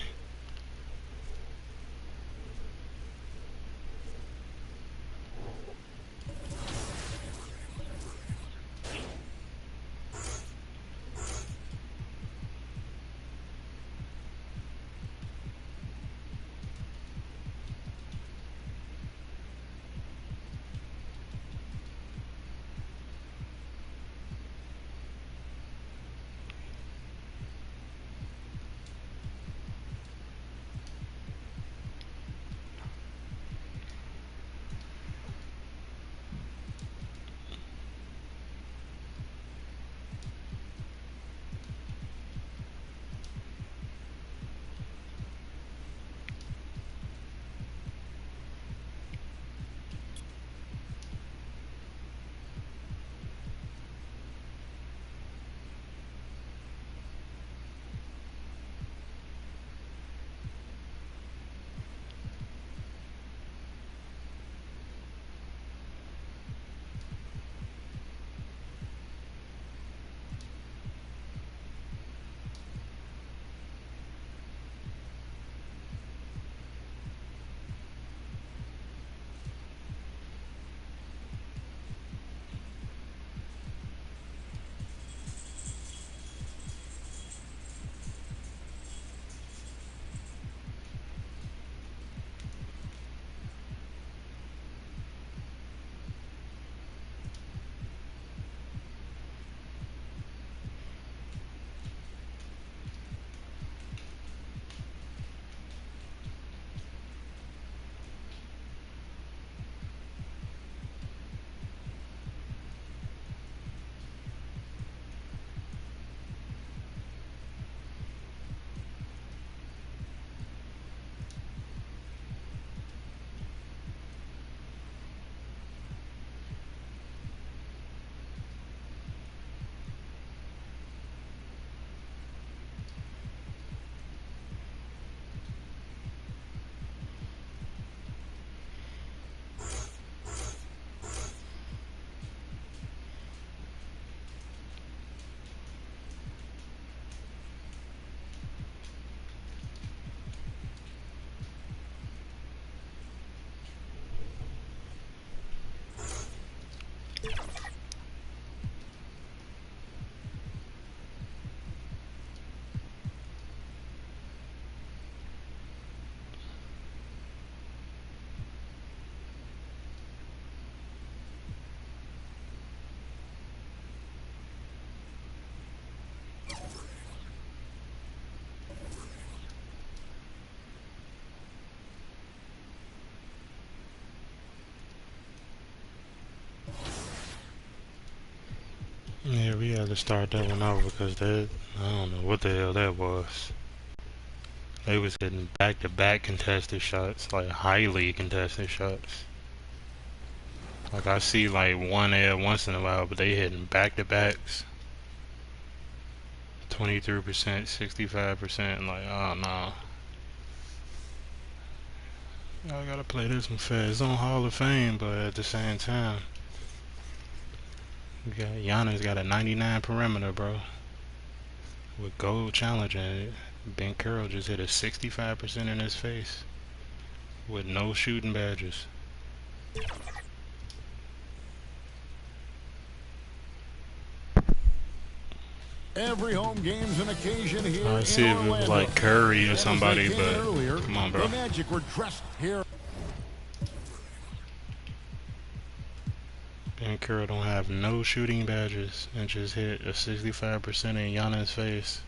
Yeah, we had to start that one over because that, I don't know what the hell that was. They was hitting back-to-back contested shots, like highly contested shots. Like I see like one air once in a while, but they hitting back-to-backs. 23%, 65%, like, oh no. I gotta play this one fast. It's on Hall of Fame, but at the same time, we got Giannis got a 99 perimeter, bro. With gold challenging it. Ben Carroll just hit a 65% in his face with no shooting badges. Every home game's an occasion here. I see if it was like Curry or somebody, but earlier, come on, bro. The Magic were dressed here. Ben Carroll don't have no shooting badges and just hit a 65% in Giannis' face.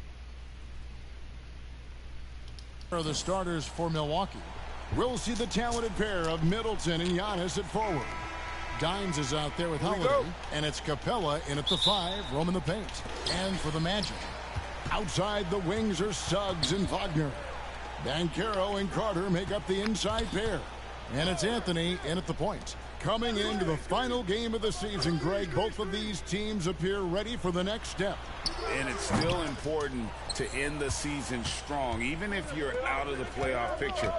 Are the starters for Milwaukee. We'll see the talented pair of Middleton and Giannis at forward. Dines is out there with Holiday, and it's Capella in at the 5, roaming the paint. And for the Magic, outside the wings are Suggs and Wagner. Banchero and Carter make up the inside pair. And it's Anthony in at the point. Coming into the final game of the season, Greg, both of these teams appear ready for the next step. And it's still important to end the season strong, even if you're out of the playoff picture.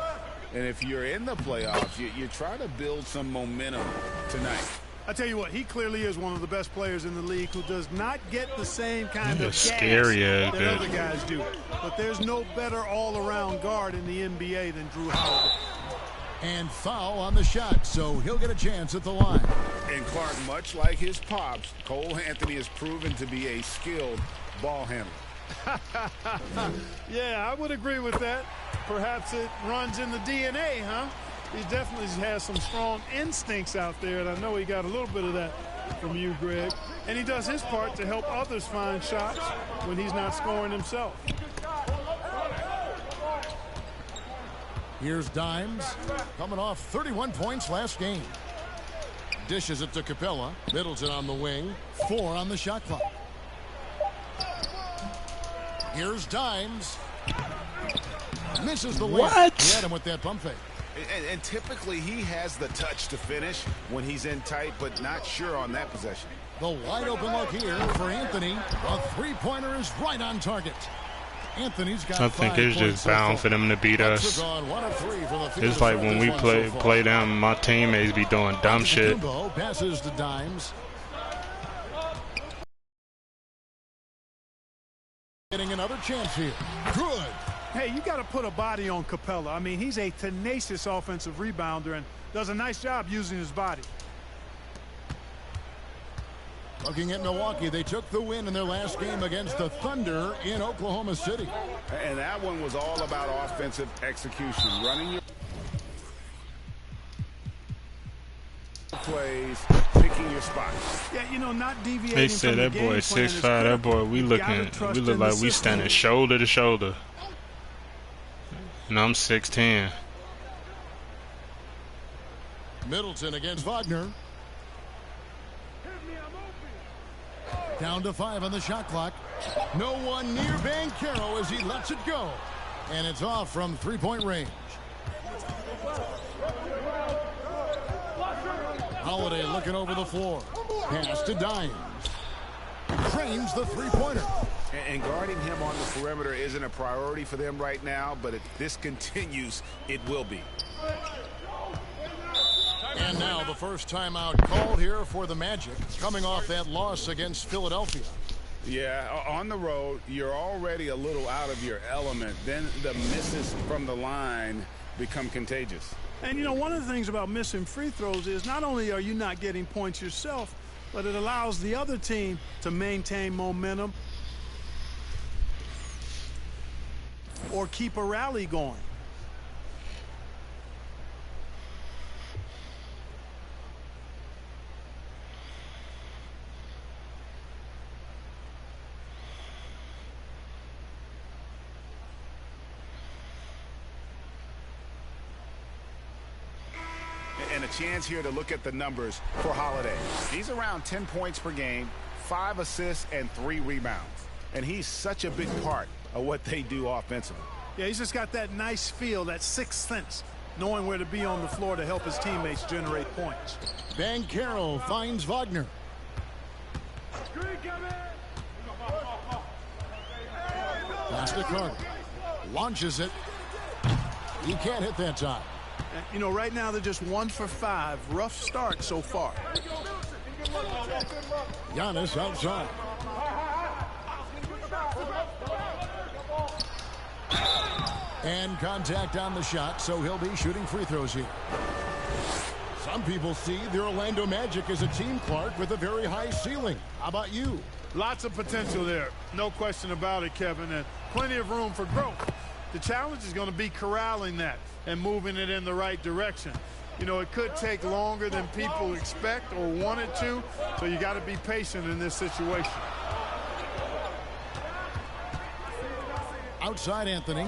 And if you're in the playoffs, you try to build some momentum tonight. I tell you what, he clearly is one of the best players in the league who does not get the same kind of gas scary that other guys do. But there's no better all-around guard in the NBA than Drew Holiday. And foul on the shot, so he'll get a chance at the line. And Clark, much like his pops, Cole Anthony has proven to be a skilled ball handler. Yeah, I would agree with that. Perhaps it runs in the DNA, huh? He definitely has some strong instincts out there, and I know he got a little bit of that from you, Greg. And he does his part to help others find shots when he's not scoring himself. Here's Dimes, coming off 31 points last game. Dishes it to Capella. Middleton on the wing. 4 on the shot clock. Here's Dimes. Misses the layup. He had him with that pump fake. And typically he has the touch to finish when he's in tight, but not sure on that possession. The wide open look here for Anthony. A three-pointer is right on target. Anthony's got I think it's just bound for them to beat us. It's like when we play them, my teammates be doing dumb shit. Passes to Dimes. Getting another chance here. Good. Hey, you got to put a body on Capella. I mean, he's a tenacious offensive rebounder and does a nice job using his body. Looking at Milwaukee, they took the win in their last game against the Thunder in Oklahoma City. And that one was all about offensive execution. Running your plays, picking your spots. Yeah, you know, not deviating. They said that boy 6'5". That boy, we look like we standing shoulder to shoulder. And I'm 6'10". Middleton against Wagner. Down to 5 on the shot clock. No one near Banchero as he lets it go. And it's off from three-point range. Holiday looking over the floor. Pass to Dimes. Cranes the three-pointer. And guarding him on the perimeter isn't a priority for them right now, but if this continues, it will be. And now the first timeout called here for the Magic, coming off that loss against Philadelphia. Yeah, on the road, you're already a little out of your element. Then the misses from the line become contagious. And, you know, one of the things about missing free throws is not only are you not getting points yourself, but it allows the other team to maintain momentum or keep a rally going. And a chance here to look at the numbers for Holiday. He's around 10 points per game, 5 assists, and 3 rebounds. And he's such a big part of what they do offensively. Yeah, he's just got that nice feel, that sixth sense, knowing where to be on the floor to help his teammates generate points. Banchero finds Wagner. Pass to Carter. Launches it. He can't hit that time. You know, right now they're just 1 for 5. Rough start so far. Giannis outside. And contact on the shot, so he'll be shooting free throws here. Some people see the Orlando Magic as a team, Clark, with a very high ceiling. How about you? Lots of potential there. No question about it, Kevin, and plenty of room for growth. The challenge is going to be corralling that and moving it in the right direction. You know, it could take longer than people expect or want it to, so you got to be patient in this situation. Outside Anthony.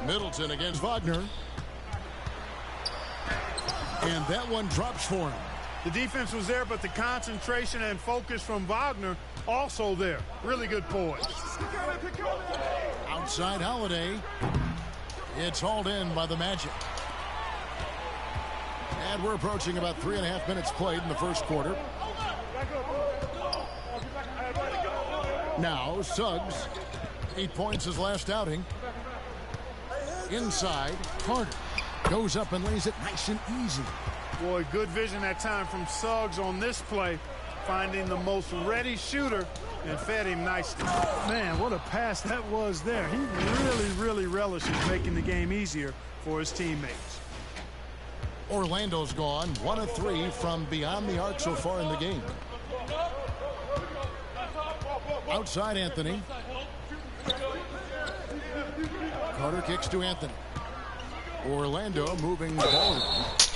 Middleton against Wagner. And that one drops for him. The defense was there, but the concentration and focus from Wagner also there. Really good poise. Outside Holiday. It's hauled in by the Magic. And we're approaching about 3.5 minutes played in the first quarter. Now Suggs. 8 points his last outing. Inside Carter. Goes up and lays it nice and easy. Boy, good vision that time from Suggs on this play, finding the most ready shooter and fed him nicely. Man, what a pass that was there. He really relishes making the game easier for his teammates. Orlando's gone 1 of 3 from beyond the arc so far in the game. Outside Anthony. Carter kicks to Anthony. Orlando moving forward.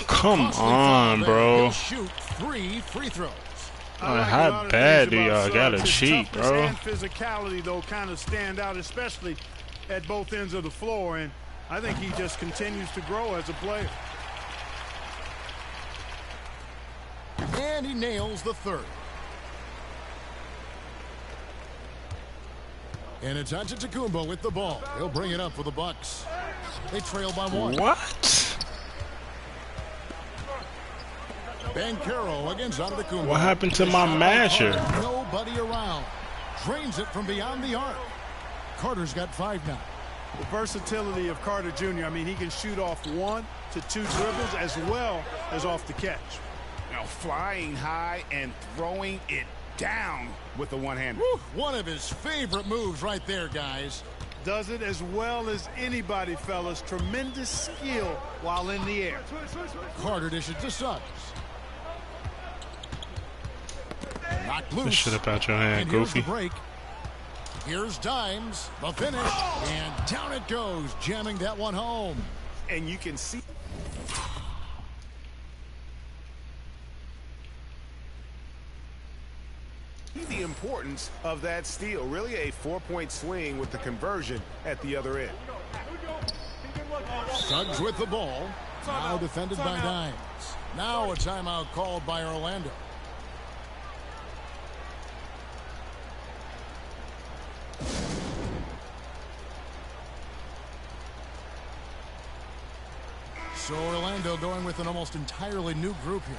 Come on, bro. He'll shoot 3 free throws. How bad do y'all gotta cheat, bro? And physicality, though, kind of stand out, especially at both ends of the floor. And I think he just continues to grow as a player. And he nails the third. And it's Antetokounmpo with the ball. He'll bring it up for the Bucks. They trail by 1. What? Banchero against Antetokounmpo. What happened to my masher? Nobody around. Drains it from beyond the arc. Carter's got 5 now. The versatility of Carter Jr. I mean, he can shoot off 1 to 2 dribbles as well as off the catch. Now flying high and throwing it down with the one-hander. One of his favorite moves right there, guys. Does it as well as anybody, fellas. Tremendous skill while in the air. Carter dishes to Suggs. Knocked loose. This shit up out your hand, Here's Goofy. the break. Here's Dimes. The finish. And down it goes, jamming that one home. And you can see the importance of that steal. Really a 4-point swing with the conversion at the other end. Suggs with the ball. Now defended by Dimes. Now a timeout called by Orlando. So Orlando going with an almost entirely new group here.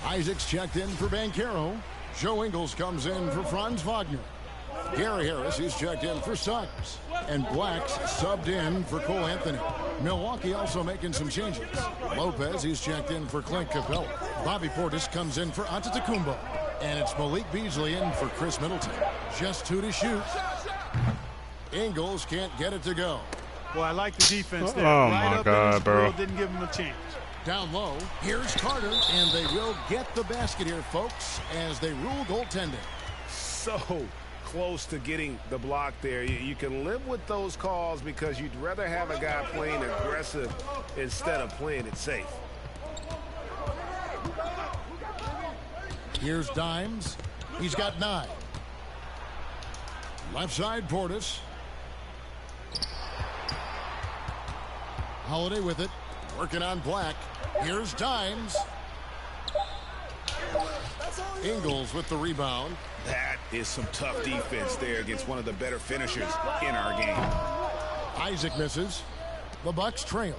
Isaac's checked in for Banchero. Joe Ingles comes in for Franz Wagner. Gary Harris is checked in for Suggs. And Black's subbed in for Cole Anthony. Milwaukee also making some changes. Lopez is checked in for Clint Capella. Bobby Portis comes in for Antetokounmpo. And it's Malik Beasley in for Chris Middleton. Just 2 to shoot. Ingles can't get it to go. Well, I like the defense there. Oh, right my up God, in his bro. grill, didn't give him a chance. Down low, here's Carter, and they will get the basket here, folks, as they rule goaltending. So close to getting the block there. You can live with those calls because you'd rather have a guy playing aggressive instead of playing it safe. Here's Dimes. He's got 9. Left side, Portis. Holiday with it. Working on Black. Here's Dimes. Ingles with the rebound. That is some tough defense there against one of the better finishers in our game. Isaac misses. The Bucks trail.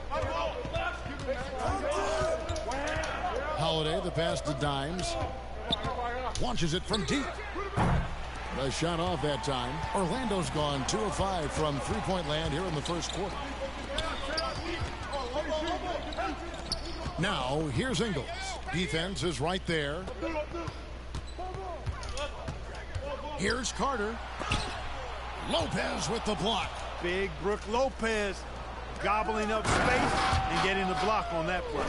Holiday, the pass to Dimes. Launches it from deep. The shot off that time. Orlando's gone 2 of 5 from three-point land here in the first quarter. Now, here's Ingles. Defense is right there. Here's Carter. Lopez with the block. Big Brook Lopez gobbling up space and getting the block on that play.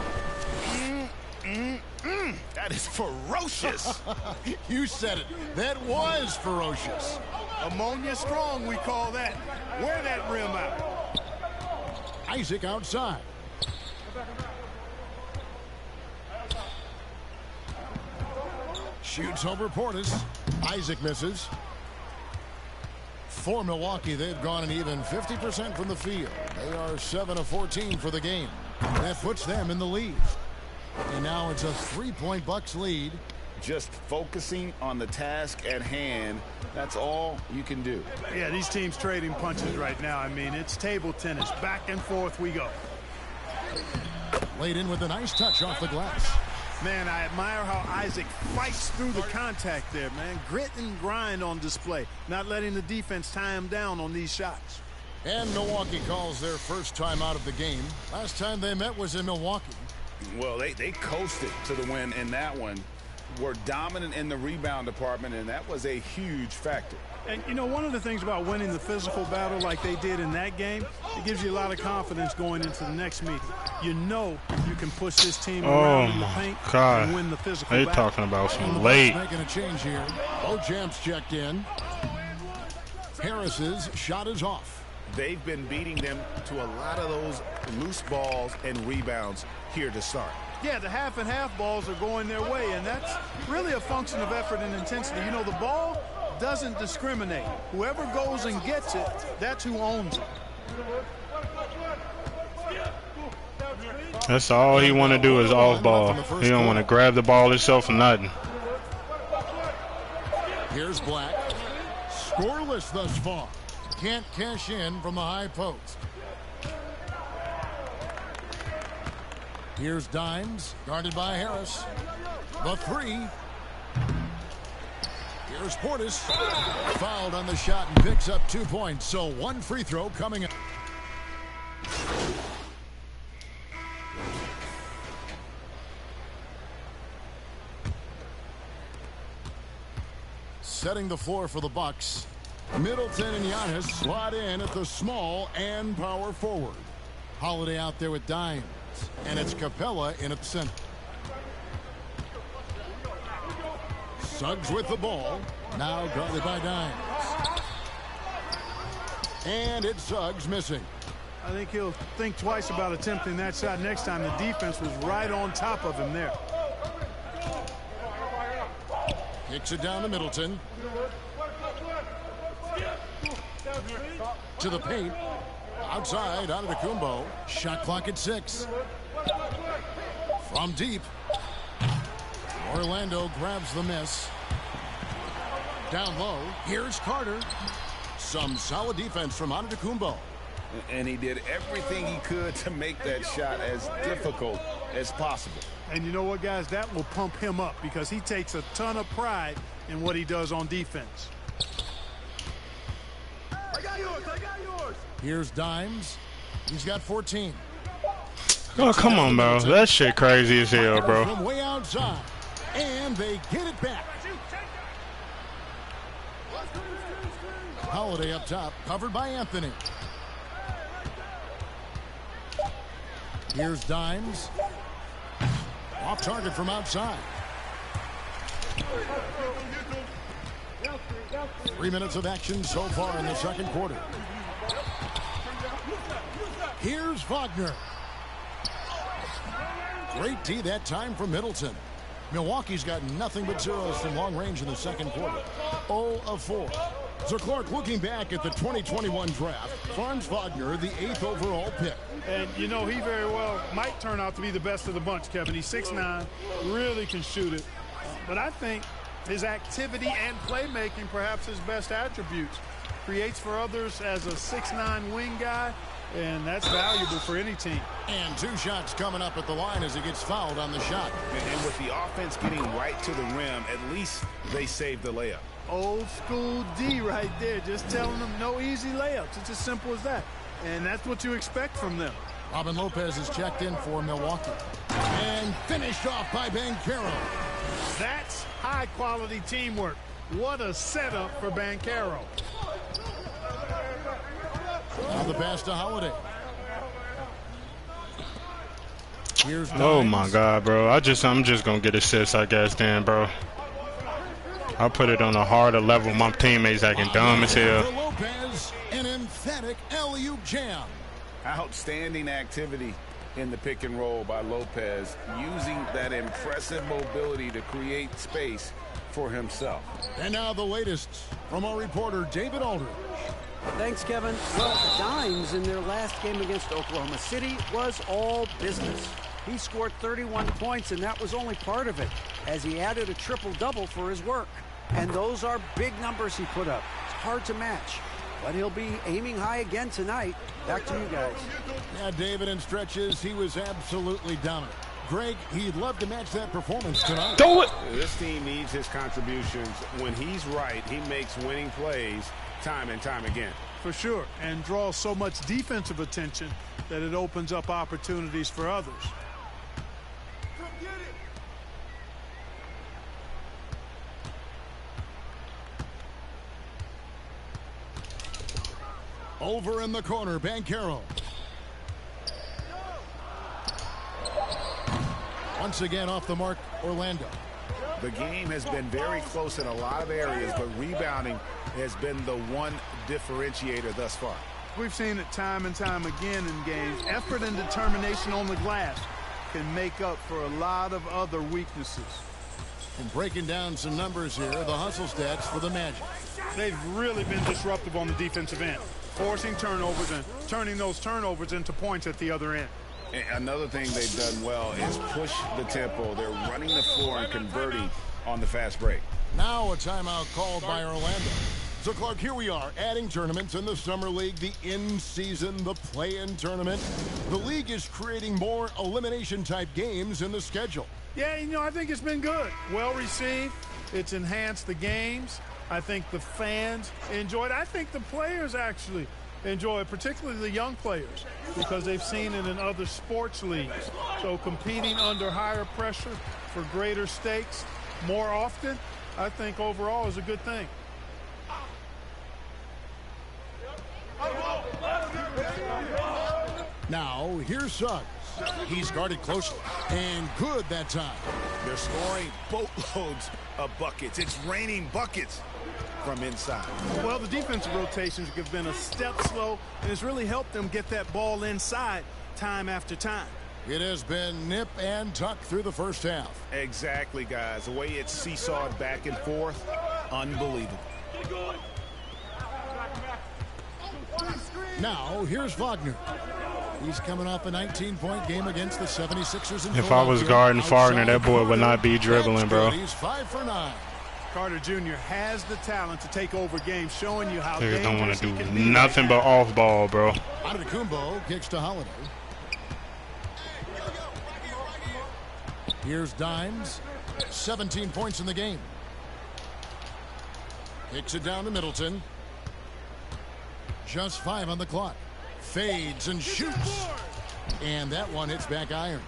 That is ferocious. You said it. That was ferocious. Ammonia strong, we call that. Wear that rim out. Isaac outside. Shoots over Portis. Isaac misses. For Milwaukee, they've gone an even 50% from the field. They are 7 of 14 for the game. That puts them in the lead. And now it's a 3-point Bucks lead. Just focusing on the task at hand. That's all you can do. Yeah, these teams trading punches right now. I mean, it's table tennis. Back and forth we go. Laid in with a nice touch off the glass. Man, I admire how Isaac fights through the contact there, man. Grit and grind on display. Not letting the defense tie him down on these shots. And Milwaukee calls their first time out of the game. Last time they met was in Milwaukee. Well, they coasted to the win in that one. Were dominant in the rebound department, and that was a huge factor. And, you know, one of the things about winning the physical battle like they did in that game, it gives you a lot of confidence going into the next meeting. You know you can push this team around in the paint and win the physical battle. They're talking about some late. Making a change here. Bojamp's checked in. Harris's shot is off. They've been beating them to a lot of those loose balls and rebounds here to start. Yeah, the half and half balls are going their way, and that's really a function of effort and intensity. You know, the ball doesn't discriminate. Whoever goes and gets it, that's who owns it. That's all he want to do is off ball. He don't want to grab the ball himself or nothing. Here's Black. Scoreless thus far. Can't cash in from the high post. Here's Dimes, guarded by Harris. The three. Here's Portis. Fouled on the shot and picks up 2 points. So one free throw coming up. Setting the floor for the Bucks. Middleton and Giannis slot in at the small and power forward. Holiday out there with Dimes. And it's Capella in at center. Suggs with the ball. Now guarded by Dimes. And it's Suggs missing. I think he'll think twice about attempting that shot next time. The defense was right on top of him there. Kicks it down to Middleton. To the paint. Outside, Antetokounmpo. Shot clock at 6. From deep. Orlando grabs the miss. Down low. Here's Carter. Some solid defense from Antetokounmpo. And he did everything he could to make that shot as difficult as possible. And you know what, guys? That will pump him up because he takes a ton of pride in what he does on defense. I got yours. Here's Dimes. He's got 14. Oh, come on, bro. That shit crazy as hell, bro. From way outside. And they get it back. Holiday up top, covered by Anthony. Here's Dimes. Off target from outside. 3 minutes of action so far in the second quarter. Here's Wagner. Great D that time from Middleton. Milwaukee's got nothing but zeros from long range in the second quarter. 0 of 4. So Clark, looking back at the 2021 draft, Franz Wagner, the 8th overall pick. And, you know, he very well might turn out to be the best of the bunch, Kevin. He's 6'9", really can shoot it. But I think his activity and playmaking, perhaps his best attributes. Creates for others as a 6'9" wing guy, and that's valuable for any team. And 2 shots coming up at the line as he gets fouled on the shot. And with the offense getting right to the rim, at least they saved the layup. Old school D right there, just telling them no easy layups. It's as simple as that. And that's what you expect from them. Robin Lopez is checked in for Milwaukee. And finished off by Banchero. That's high-quality teamwork. What a setup for Banchero. Now the pass to Holiday. Here's oh my God, bro. I'm just gonna get assists, I guess, then, bro. I'll put it on a harder level. My teammates acting dumb as hell. Lopez, an emphatic alley-oop jam. Outstanding activity in the pick and roll by Lopez, using that impressive mobility to create space for himself. And now the latest from our reporter, David Aldridge. Thanks, Kevin. Well, Dimes in their last game against Oklahoma City was all business. He scored 31 points, and that was only part of it, as he added a triple-double for his work. And those are big numbers he put up. It's hard to match, but he'll be aiming high again tonight. Back to you guys. Yeah, David, in stretches, he was absolutely dominant. Greg, he'd love to match that performance tonight. Do it! This team needs his contributions. When he's right, he makes winning plays time and time again. For sure, and draws so much defensive attention that it opens up opportunities for others. Over in the corner, Banchero. Once again off the mark, Orlando. The game has been very close in a lot of areas, but rebounding has been the one differentiator thus far. We've seen it time and time again in games. Effort and determination on the glass can make up for a lot of other weaknesses. And breaking down some numbers here, the hustle stats for the Magic. They've really been disruptive on the defensive end, forcing turnovers and turning those turnovers into points at the other end. And another thing they've done well is push the tempo. They're running the floor and converting on the fast break. Now a timeout called by Orlando. So, Clark, here we are, adding tournaments in the Summer League, the in-season, the play-in tournament. The league is creating more elimination-type games in the schedule. Yeah, you know, I think it's been good. Well received. It's enhanced the games. I think the fans enjoy it. I think the players actually enjoy it, particularly the young players, because they've seen it in other sports leagues. So competing under higher pressure for greater stakes more often, I think overall is a good thing. Now, here's Suggs. He's guarded closely, and good that time. They're scoring boatloads of buckets. It's raining buckets from inside. Well, the defensive rotations have been a step slow, and it's really helped them get that ball inside time after time. It has been nip and tuck through the first half. Exactly, guys. The way it's seesawed back and forth, unbelievable. Now, here's Wagner. He's coming off a 19-point game against the 76ers. If I was guarding Wagner, that boy would not be dribbling, bro. He's 5 for 9. Carter Jr. has the talent to take over games, showing you how They don't want dangerous to he do can be. nothing but off ball, bro. Antetokounmpo kicks to Holiday. Here's Dimes. 17 points in the game. Kicks it down to Middleton. Just 5 on the clock. Fades and shoots. And that one hits back iron.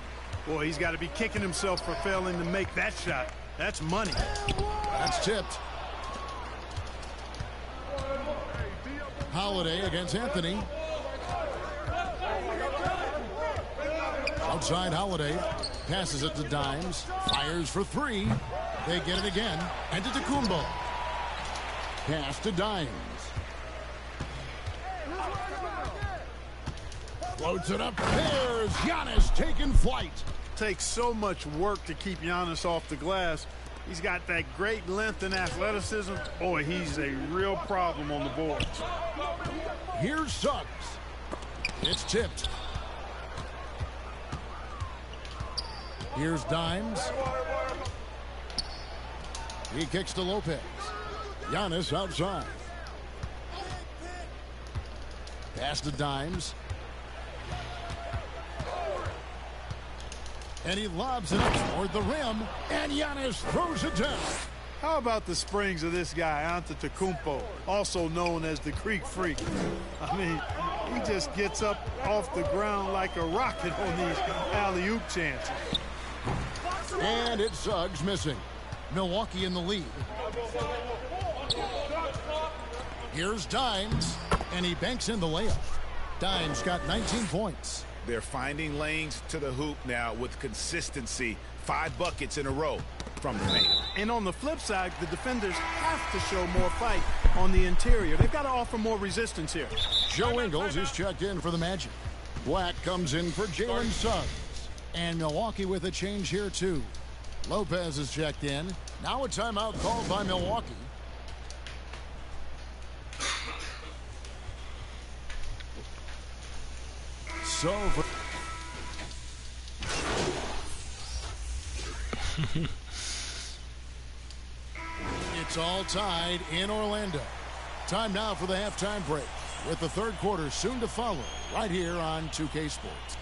Boy, he's got to be kicking himself for failing to make that shot. That's money. That's tipped. Holiday against Anthony. Outside Holiday. Passes it to Dimes. Fires for 3. They get it again. And to Antetokounmpo. Pass to Dimes. Floats it up. There's Giannis taking flight. Takes so much work to keep Giannis off the glass. He's got that great length and athleticism. Boy, he's a real problem on the boards. Here's Suggs. It's tipped. Here's Dimes. He kicks to Lopez. Giannis outside. Pass to Dimes. And he lobs it up toward the rim. And Giannis throws it down. How about the springs of this guy, Antetokounmpo, also known as the Creek Freak? I mean, he just gets up off the ground like a rocket on these alley-oop chances. And it's Suggs missing. Milwaukee in the lead. Here's Dimes. And he banks in the layup. Dimes got 19 points. They're finding lanes to the hoop now with consistency. 5 buckets in a row from the paint. And on the flip side, the defenders have to show more fight on the interior. They've got to offer more resistance here. Joe Ingles is checked in for the Magic. Black comes in for Jalen Suggs. And Milwaukee with a change here, too. Lopez is checked in. Now a timeout called by Milwaukee. So for it's all tied in Orlando. Time now for the halftime break, with the third quarter soon to follow right here on 2K Sports.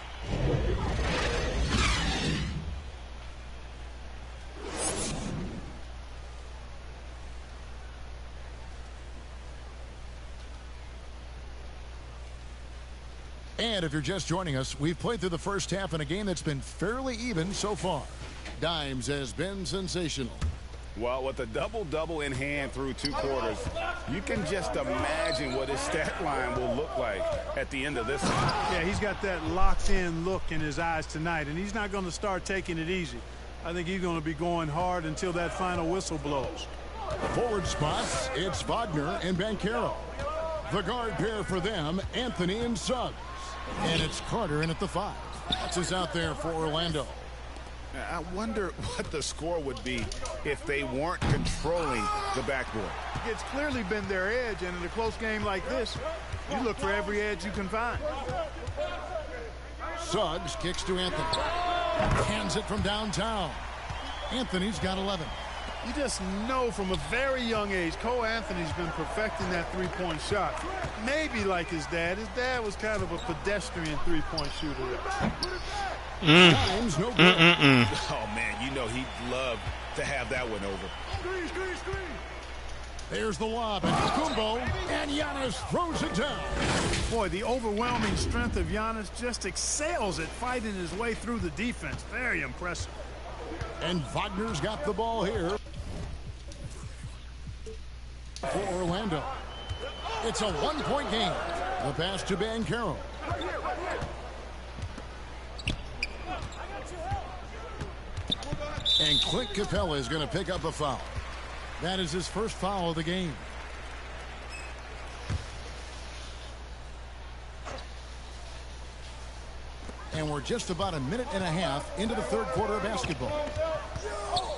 And if you're just joining us, we've played through the first half in a game that's been fairly even so far. Dimes has been sensational. Well, with a double-double in hand through 2 quarters, you can just imagine what his stat line will look like at the end of this one. Yeah, he's got that locked-in look in his eyes tonight, and he's not going to start taking it easy. I think he's going to be going hard until that final whistle blows. Forward spots, it's Wagner and Banchero. The guard pair for them, Anthony and Suggs. And it's Carter in at the 5. That's us out there for Orlando. I wonder what the score would be if they weren't controlling the backboard. It's clearly been their edge, and in a close game like this, you look for every edge you can find. Suggs kicks to Anthony. Hands it from downtown. Anthony's got 11. You just know from a very young age, Cole Anthony's been perfecting that three-point shot. Maybe like his dad. His dad was kind of a pedestrian three-point shooter. Time's no good. Oh, man, you know he'd love to have that one over. Screen. There's the lob, and Kumbo, and Giannis throws it down. Boy, the overwhelming strength of Giannis just excels at fighting his way through the defense. Very impressive. And Wagner's got the ball here for Orlando. It's a 1-point game. The pass to Banchero. And Clint Capella is going to pick up a foul. That is his first foul of the game. And we're just about a minute and a half into the third quarter of basketball.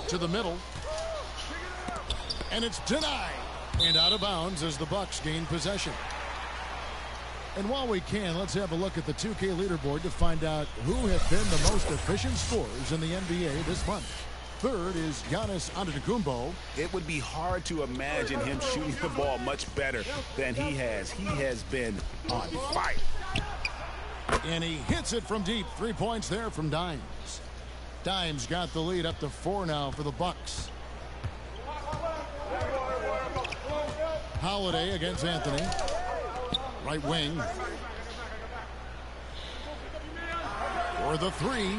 To the middle. And it's denied. And out of bounds as the Bucks gain possession. And while we can, let's have a look at the 2K leaderboard to find out who have been the most efficient scorers in the NBA this month. Third is Giannis Antetokounmpo. It would be hard to imagine him shooting the ball much better than he has. He has been on fire. And he hits it from deep. 3 points there from Dimes. Dimes got the lead up to 4 now for the Bucks. Holiday against Anthony. Right wing. For the 3.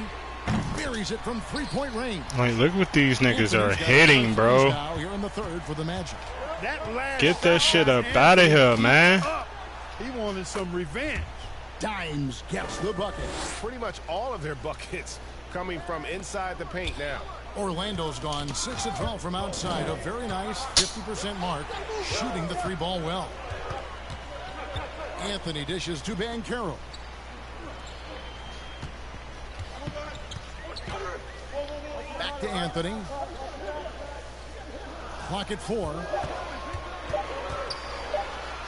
Buries it from 3-point range. Like, look what these niggas are hitting, bro. Now here in the third for the Magic. Get that shit up out of here, man. He wanted some revenge. Dimes gets the bucket. Pretty much all of their buckets coming from inside the paint now. Orlando's gone 6 of 12 from outside. A very nice 50% mark. Shooting the 3-ball well. Anthony dishes to Banchero. Back to Anthony. Clock at 4.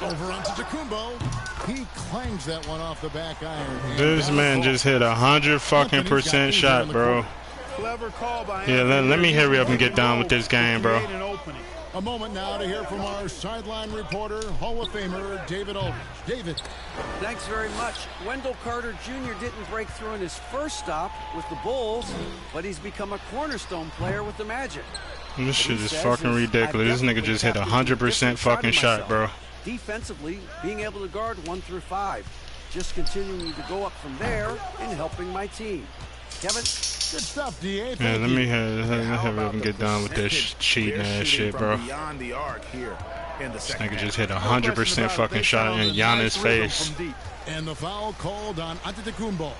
Over onto Antetokounmpo. He clangs that one off the back iron. This man just hit 100% shot, bro. Clever call by Yeah, let me hurry up and get done with this game, bro. A moment now to hear from our sideline reporter, Hall of Famer David Aldridge. David. Thanks very much. Wendell Carter Jr. didn't break through in his first stop with the Bulls, but he's become a cornerstone player with the Magic. This shit is fucking ridiculous. This nigga just hit 100% fucking shot, bro. Defensively, being able to guard 1 through 5. Just continuing to go up from there and helping my team. Kevin? Good stuff, D.A. Yeah, let me hurry up and get done with this cheating ass shit, bro. Beyond the arc here in the This second nigga just hit 100% fucking shot in Giannis' face. And the foul called on Antetokounmpo.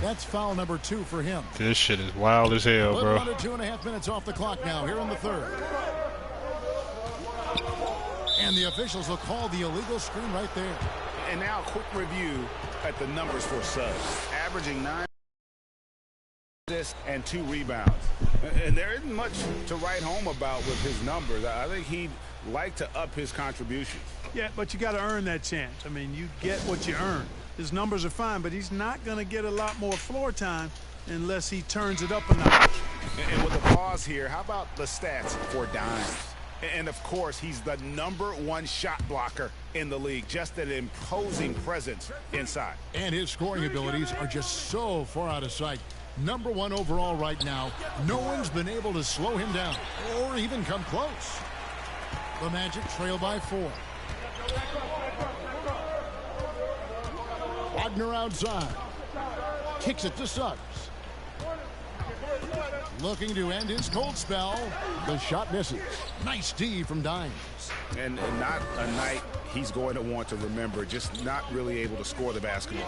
That's foul number 2 for him. This shit is wild as hell, bro. Under 2.5 minutes off the clock now here in the third. And the officials will call the illegal screen right there. And now a quick review at the numbers for Suggs. Averaging 9 assists and 2 rebounds. And there isn't much to write home about with his numbers. I think he'd like to up his contribution. Yeah, but you got to earn that chance. I mean, you get what you earn. His numbers are fine, but he's not going to get a lot more floor time unless he turns it up a notch. And with a pause here, how about the stats for Dimes? And, of course, he's the #1 shot blocker in the league. Just an imposing presence inside. And his scoring abilities are just so far out of sight. #1 overall right now. No one's been able to slow him down or even come close. The Magic trail by 4. Wagner outside. Kicks it to Suggs. Looking to end his cold spell. The shot misses. Nice D from Dimes. And not a night he's going to want to remember. Just not really able to score the basketball.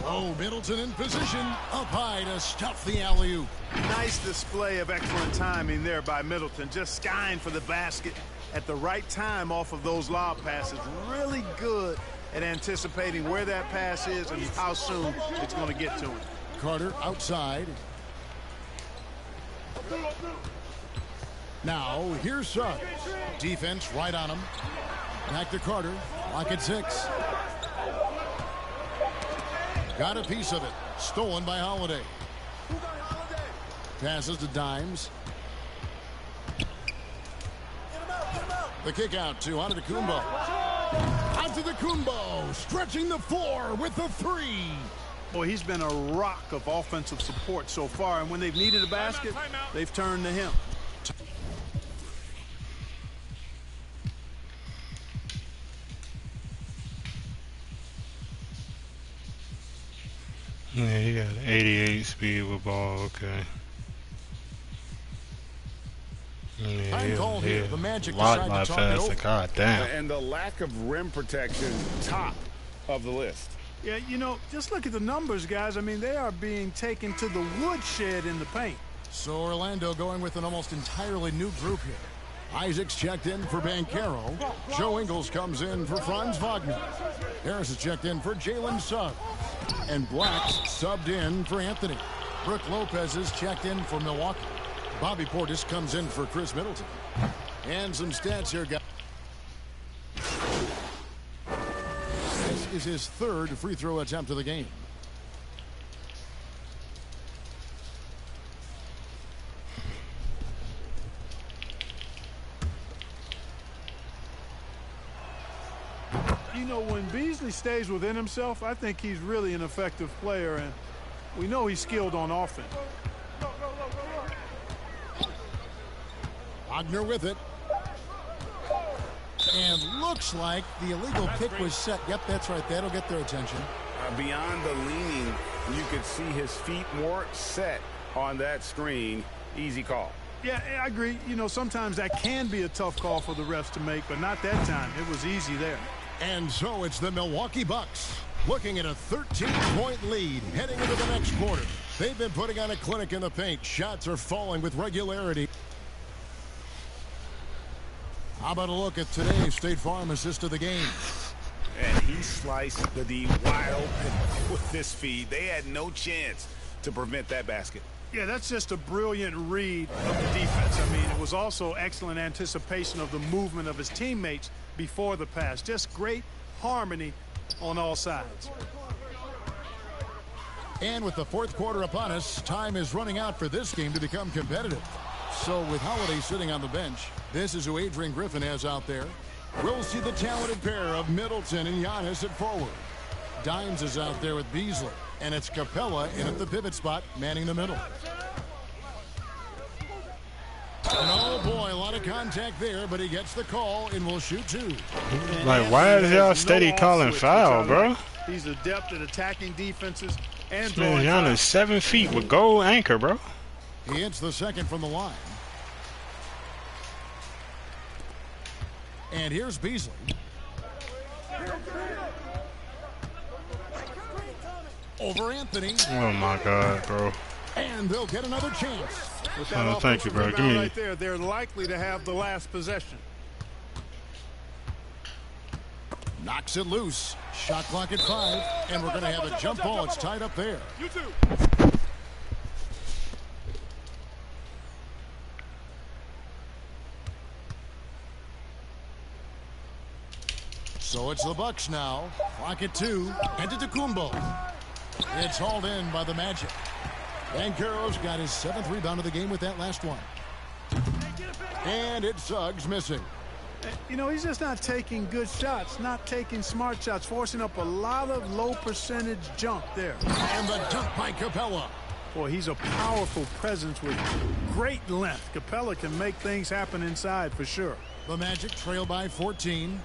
Oh, Middleton in position. Up high to stuff the alley-oop. Nice display of excellent timing there by Middleton. Just skying for the basket at the right time off of those lob passes. Really good at anticipating where that pass is and how soon it's going to get to him. Carter outside. Now, here's Suggs. Defense right on him. Back to Carter. Lock at 6. Got a piece of it. Stolen by Holiday. Passes to Dimes. The kick out to Antetokounmpo. Antetokounmpo stretching the floor with the 3. Boy, he's been a rock of offensive support so far, and when they've needed a basket, they've turned to him. Yeah, he got 88 speed with ball. Okay. Yeah, the Magic a lot faster. God damn. And the lack of rim protection, top of the list. Yeah, you know, just look at the numbers, guys. I mean, they are being taken to the woodshed in the paint. So Orlando going with an almost entirely new group here. Isaac's checked in for Banchero. Joe Ingles comes in for Franz Wagner. Harris is checked in for Jalen Suggs. And Black's subbed in for Anthony. Brooke Lopez is checked in for Milwaukee. Bobby Portis comes in for Chris Middleton. And some stats here, guys. This is his 3rd free throw attempt of the game. You know, when Beasley stays within himself, I think he's really an effective player, and we know he's skilled on offense. Wagner with it. And looks like the illegal pick was set. Yep, that's right. That'll get their attention. Beyond the leaning, you could see his feet more set on that screen. Easy call. Yeah, I agree. You know, sometimes that can be a tough call for the refs to make, but not that time. It was easy there. And so it's the Milwaukee Bucks looking at a 13-point lead heading into the next quarter. They've been putting on a clinic in the paint. Shots are falling with regularity. How about a look at today's State Farm assist of the game? And he sliced the D wide open with this feed. They had no chance to prevent that basket. Yeah, that's just a brilliant read of the defense. I mean, it was also excellent anticipation of the movement of his teammates before the pass. Just great harmony on all sides. And with the 4th quarter upon us, time is running out for this game to become competitive. So with Holiday sitting on the bench, this is who Adrian Griffin has out there. We'll see the talented pair of Middleton and Giannis at forward. Dimes is out there with Beasley. And it's Capella in at the pivot spot, manning the middle. And oh boy, a lot of contact there, but he gets the call and will shoot 2. Like, why is y'all steady calling foul, bro? He's adept at attacking defenses and Man, Giannis 7 feet with gold anchor, bro. He hits the second from the line. And here's Beasley. Over Anthony. Oh my God, bro. And they'll get another chance. Oh, thank you, bro. Give me right there. They're likely to have the last possession. Knocks it loose. Shot clock at 5. And we're going to have a jump ball. It's tied up there. You too. So it's the Bucks now. Clock at 2. Antetokounmpo. It's hauled in by the Magic. Banchero's got his 7th rebound of the game with that last one. And it's Suggs missing. You know, he's just not taking good shots, not taking smart shots, forcing up a lot of low percentage jump there. And the dunk by Capella. Boy, he's a powerful presence with great length. Capella can make things happen inside for sure. The Magic trail by 14.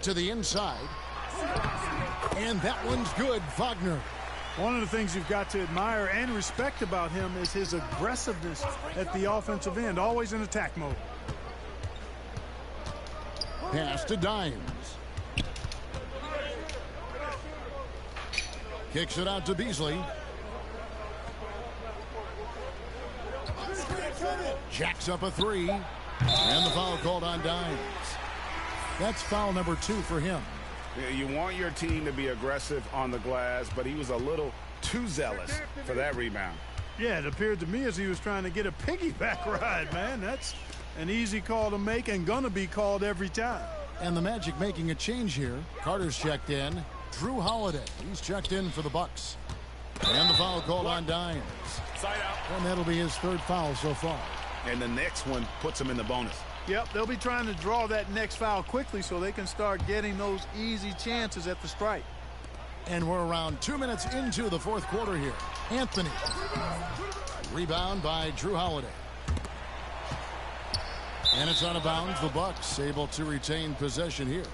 to the inside. And that one's good, Wagner. One of the things you've got to admire and respect about him is his aggressiveness at the offensive end, always in attack mode. Pass to Dimes. Kicks it out to Beasley. Jacks up a three. And the foul called on Dimes. That's foul number 2 for him. You want your team to be aggressive on the glass, but he was a little too zealous for that rebound. Yeah, it appeared to me as he was trying to get a piggyback ride, man. That's an easy call to make and gonna be called every time. And the Magic making a change here. Carter's checked in. Drew Holiday, he's checked in for the Bucks. And the foul called on Dimes. Side out. And that'll be his 3rd foul so far. And the next one puts him in the bonus. Yep, they'll be trying to draw that next foul quickly so they can start getting those easy chances at the stripe. And we're around 2 minutes into the 4th quarter here. Anthony. Rebound by Drew Holiday. And it's out of bounds. The Bucks able to retain possession here.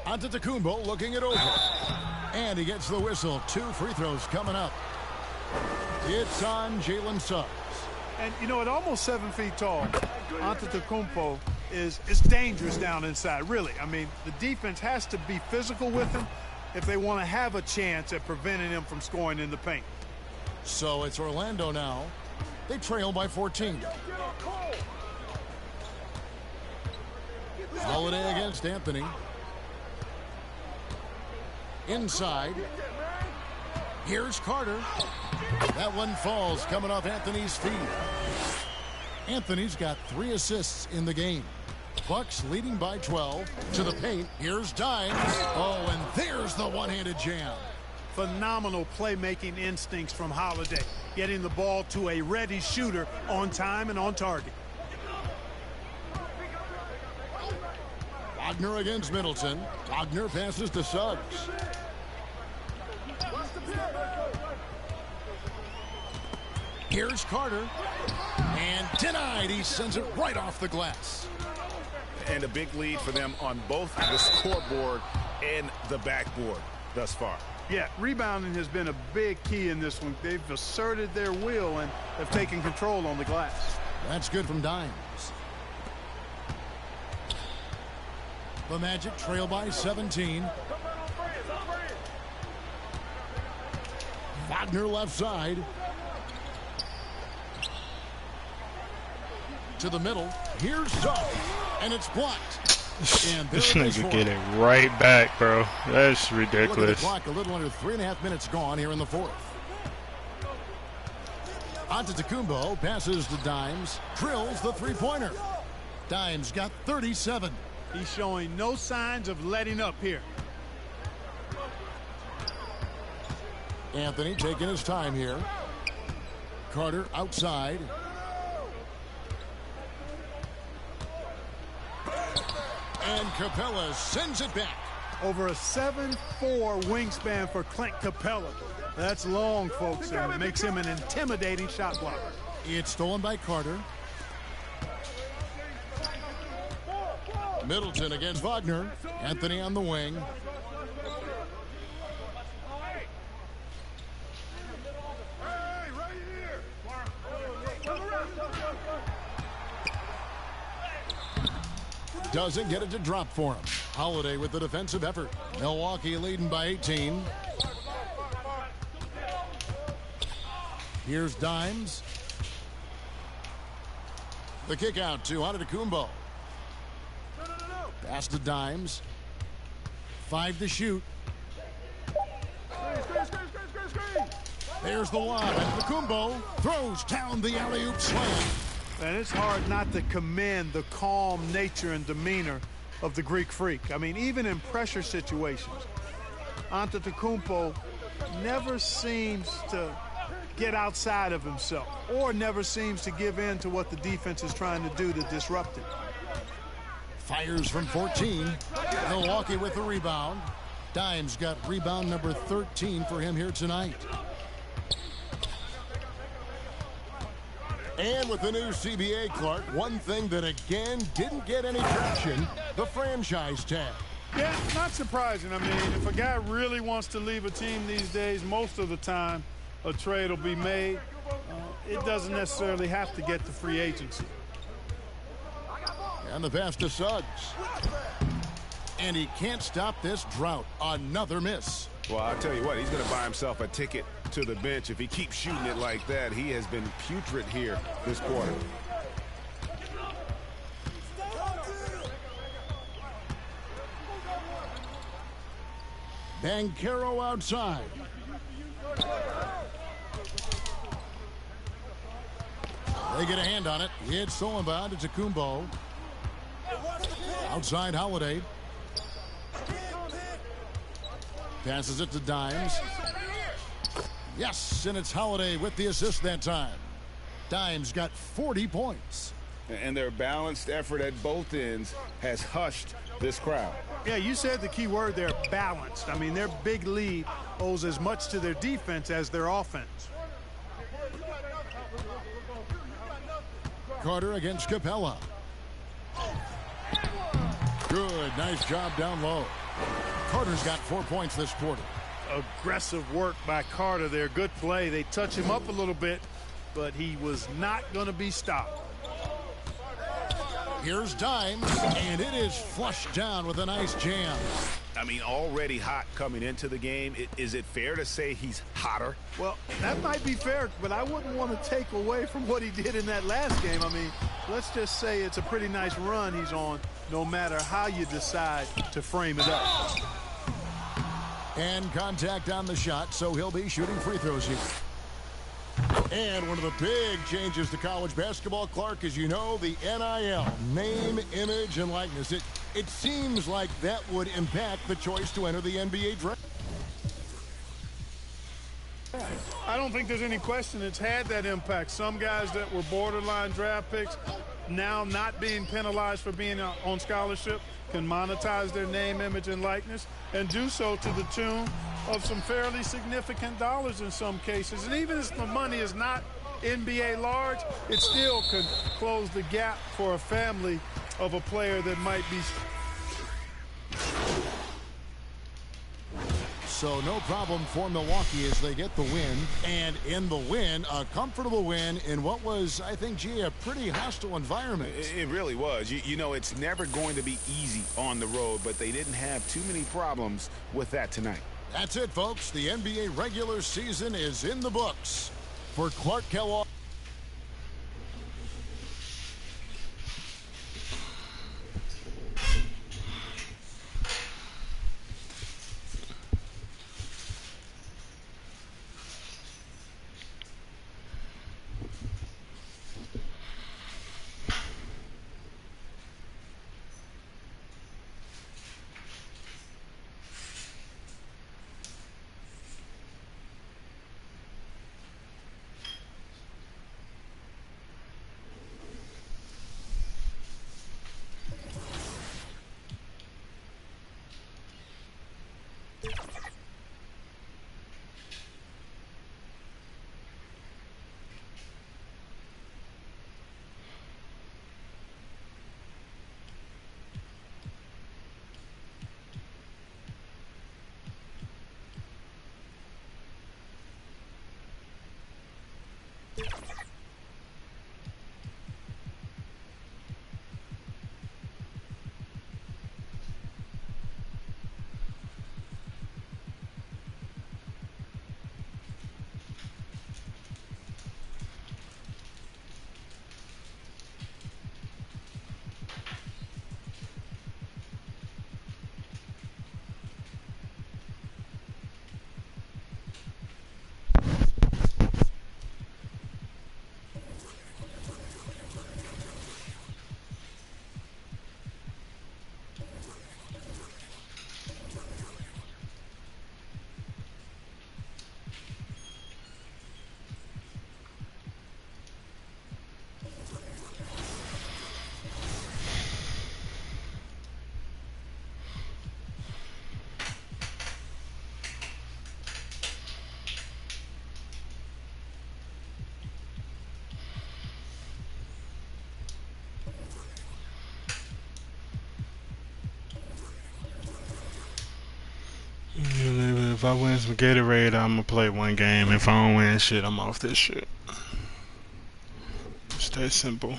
Antetokounmpo looking it over. And he gets the whistle. 2 free throws coming up. It's on Jalen Suggs. And, you know, at almost 7 feet tall, Antetokounmpo is dangerous down inside, really. I mean, the defense has to be physical with him if they want to have a chance at preventing him from scoring in the paint. So it's Orlando now. They trail by 14. Holiday against Anthony. Inside. Here's Carter. That one falls coming off Anthony's feet. Anthony's got 3 assists in the game. Bucks leading by 12 to the paint. Here's Dimes. Oh, and there's the one-handed jam. Phenomenal playmaking instincts from Holiday, getting the ball to a ready shooter on time and on target. Wagner against Middleton. Wagner passes to Suggs. Here's Carter. And denied. He sends it right off the glass. And a big lead for them on both the scoreboard and the backboard thus far. Yeah, rebounding has been a big key in this one. They've asserted their will and have taken control on the glass. That's good from Dimes. The Magic trail by 17. Wagner left side. To the middle. Here's Suggs. And it's blocked. And this nigga get it right back, bro. That's ridiculous. Look at the clock. A little under 3.5 minutes gone here in the 4th. Antetokounmpo passes to Dimes. Drills the three-pointer. Dimes got 37. He's showing no signs of letting up here. Anthony taking his time here. Carter outside. And Capella sends it back. Over a 7'4" wingspan for Clint Capella. That's long, folks, and it makes him an intimidating shot blocker. It's stolen by Carter. Middleton against Wagner. Anthony on the wing. Doesn't get it to drop for him. Holiday with the defensive effort. Milwaukee leading by 18. Here's Dimes. The kick out to Antetokounmpo. Pass to Dimes. 5 to shoot. There's the lob. Antetokounmpo throws down the alley-oop slam. And it's hard not to commend the calm nature and demeanor of the Greek Freak. I mean, even in pressure situations, Antetokounmpo never seems to get outside of himself or never seems to give in to what the defense is trying to do to disrupt it. Fires from 14. Milwaukee with the rebound. Dimes got rebound number 13 for him here tonight. And with the new CBA, Clark, one thing that again didn't get any traction, the franchise tag. Yeah, not surprising. I mean, if a guy really wants to leave a team these days, most of the time a trade will be made. It doesn't necessarily have to get to free agency. And the pass to Suggs. And he can't stop this drought. Another miss. Well, I'll tell you what, he's going to buy himself a ticket to the bench. If he keeps shooting it like that, he has been putrid here this quarter. Banchero outside. They get a hand on it. It's stolen by Antetokounmpo. Outside Holiday. Passes it to Dimes. Yes, and it's Holiday with the assist that time. Dimes got 40 points. And their balanced effort at both ends has hushed this crowd. Yeah, you said the key word there, balanced. I mean, their big lead owes as much to their defense as their offense. Carter against Capella. Good, nice job down low. Carter's got 4 points this quarter. Aggressive work by Carter there. Good play. They touch him up a little bit, but he was not going to be stopped. Here's Dimes, and it is flushed down with a nice jam. I mean, already hot coming into the game. Is it fair to say he's hotter? Well, that might be fair, but I wouldn't want to take away from what he did in that last game. I mean, let's just say it's a pretty nice run he's on, no matter how you decide to frame it up. And contact on the shot, so he'll be shooting free throws here. And one of the big changes to college basketball, Clark, as you know, the NIL, name, image, and likeness. It seems like that would impact the choice to enter the NBA draft. I don't think there's any question it's had that impact. Some guys that were borderline draft picks now not being penalized for being on scholarship can monetize their name, image, and likeness and do so to the tune of some fairly significant dollars in some cases. And even if the money is not NBA large, it still could close the gap for a family of a player that might be. So no problem for Milwaukee as they get the win. And in the win, a comfortable win in what was, I think, gee, a pretty hostile environment. It really was. You know, it's never going to be easy on the road, but they didn't have too many problems with that tonight. That's it, folks. The NBA regular season is in the books. For Clark Kellogg. If I win some Gatorade, I'm gonna play one game. If I don't win shit, I'm off this shit. It's that simple.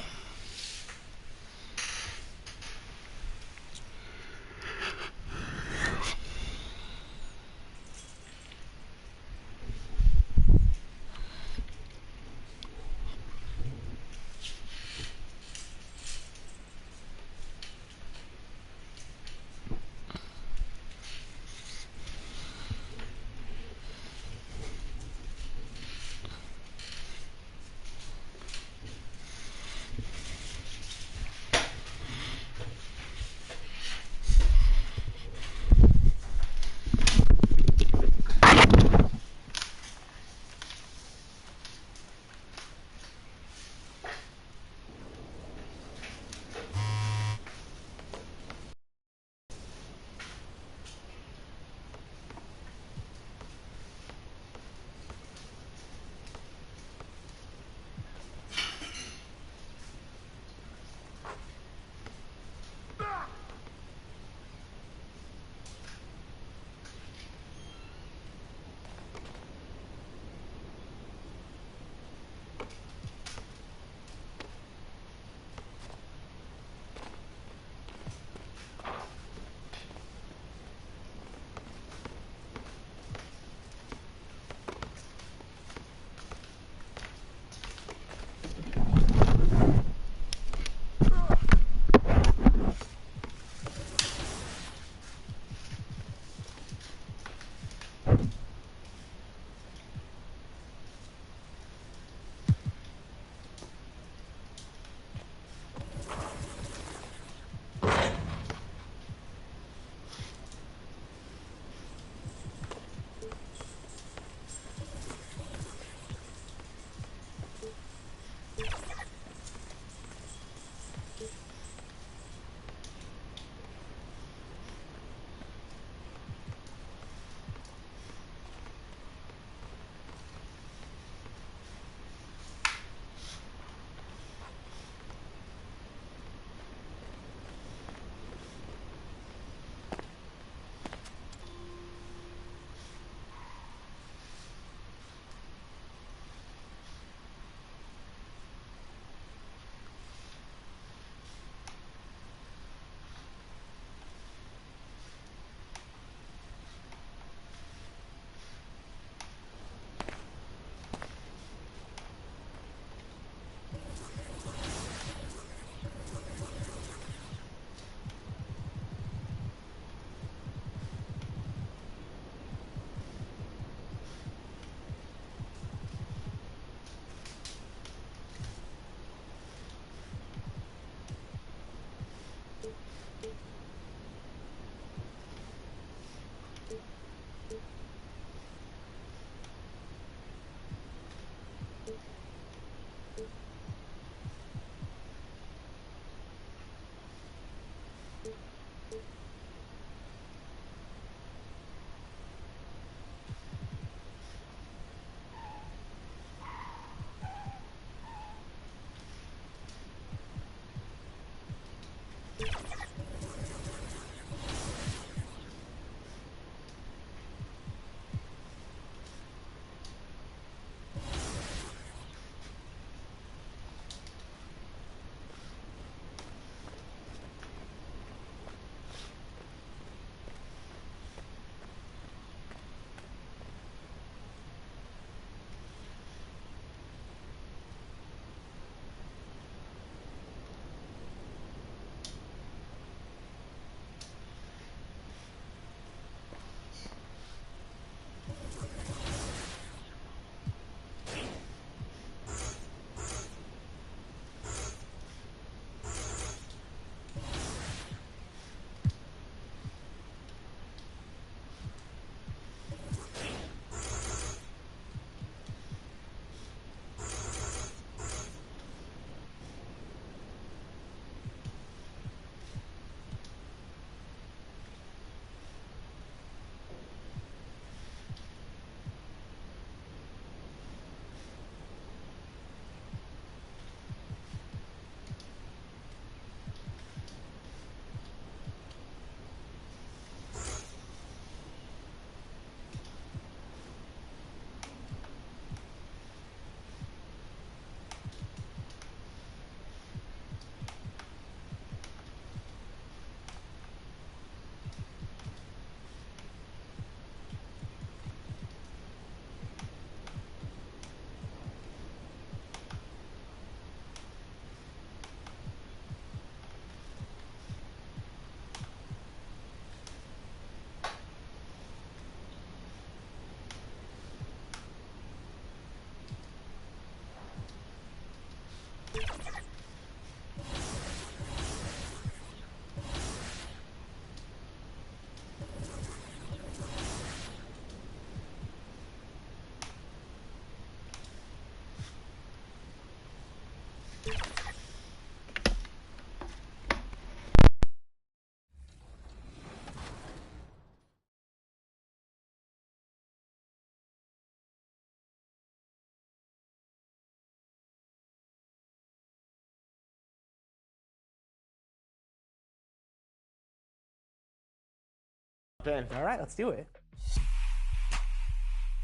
All right, let's do it.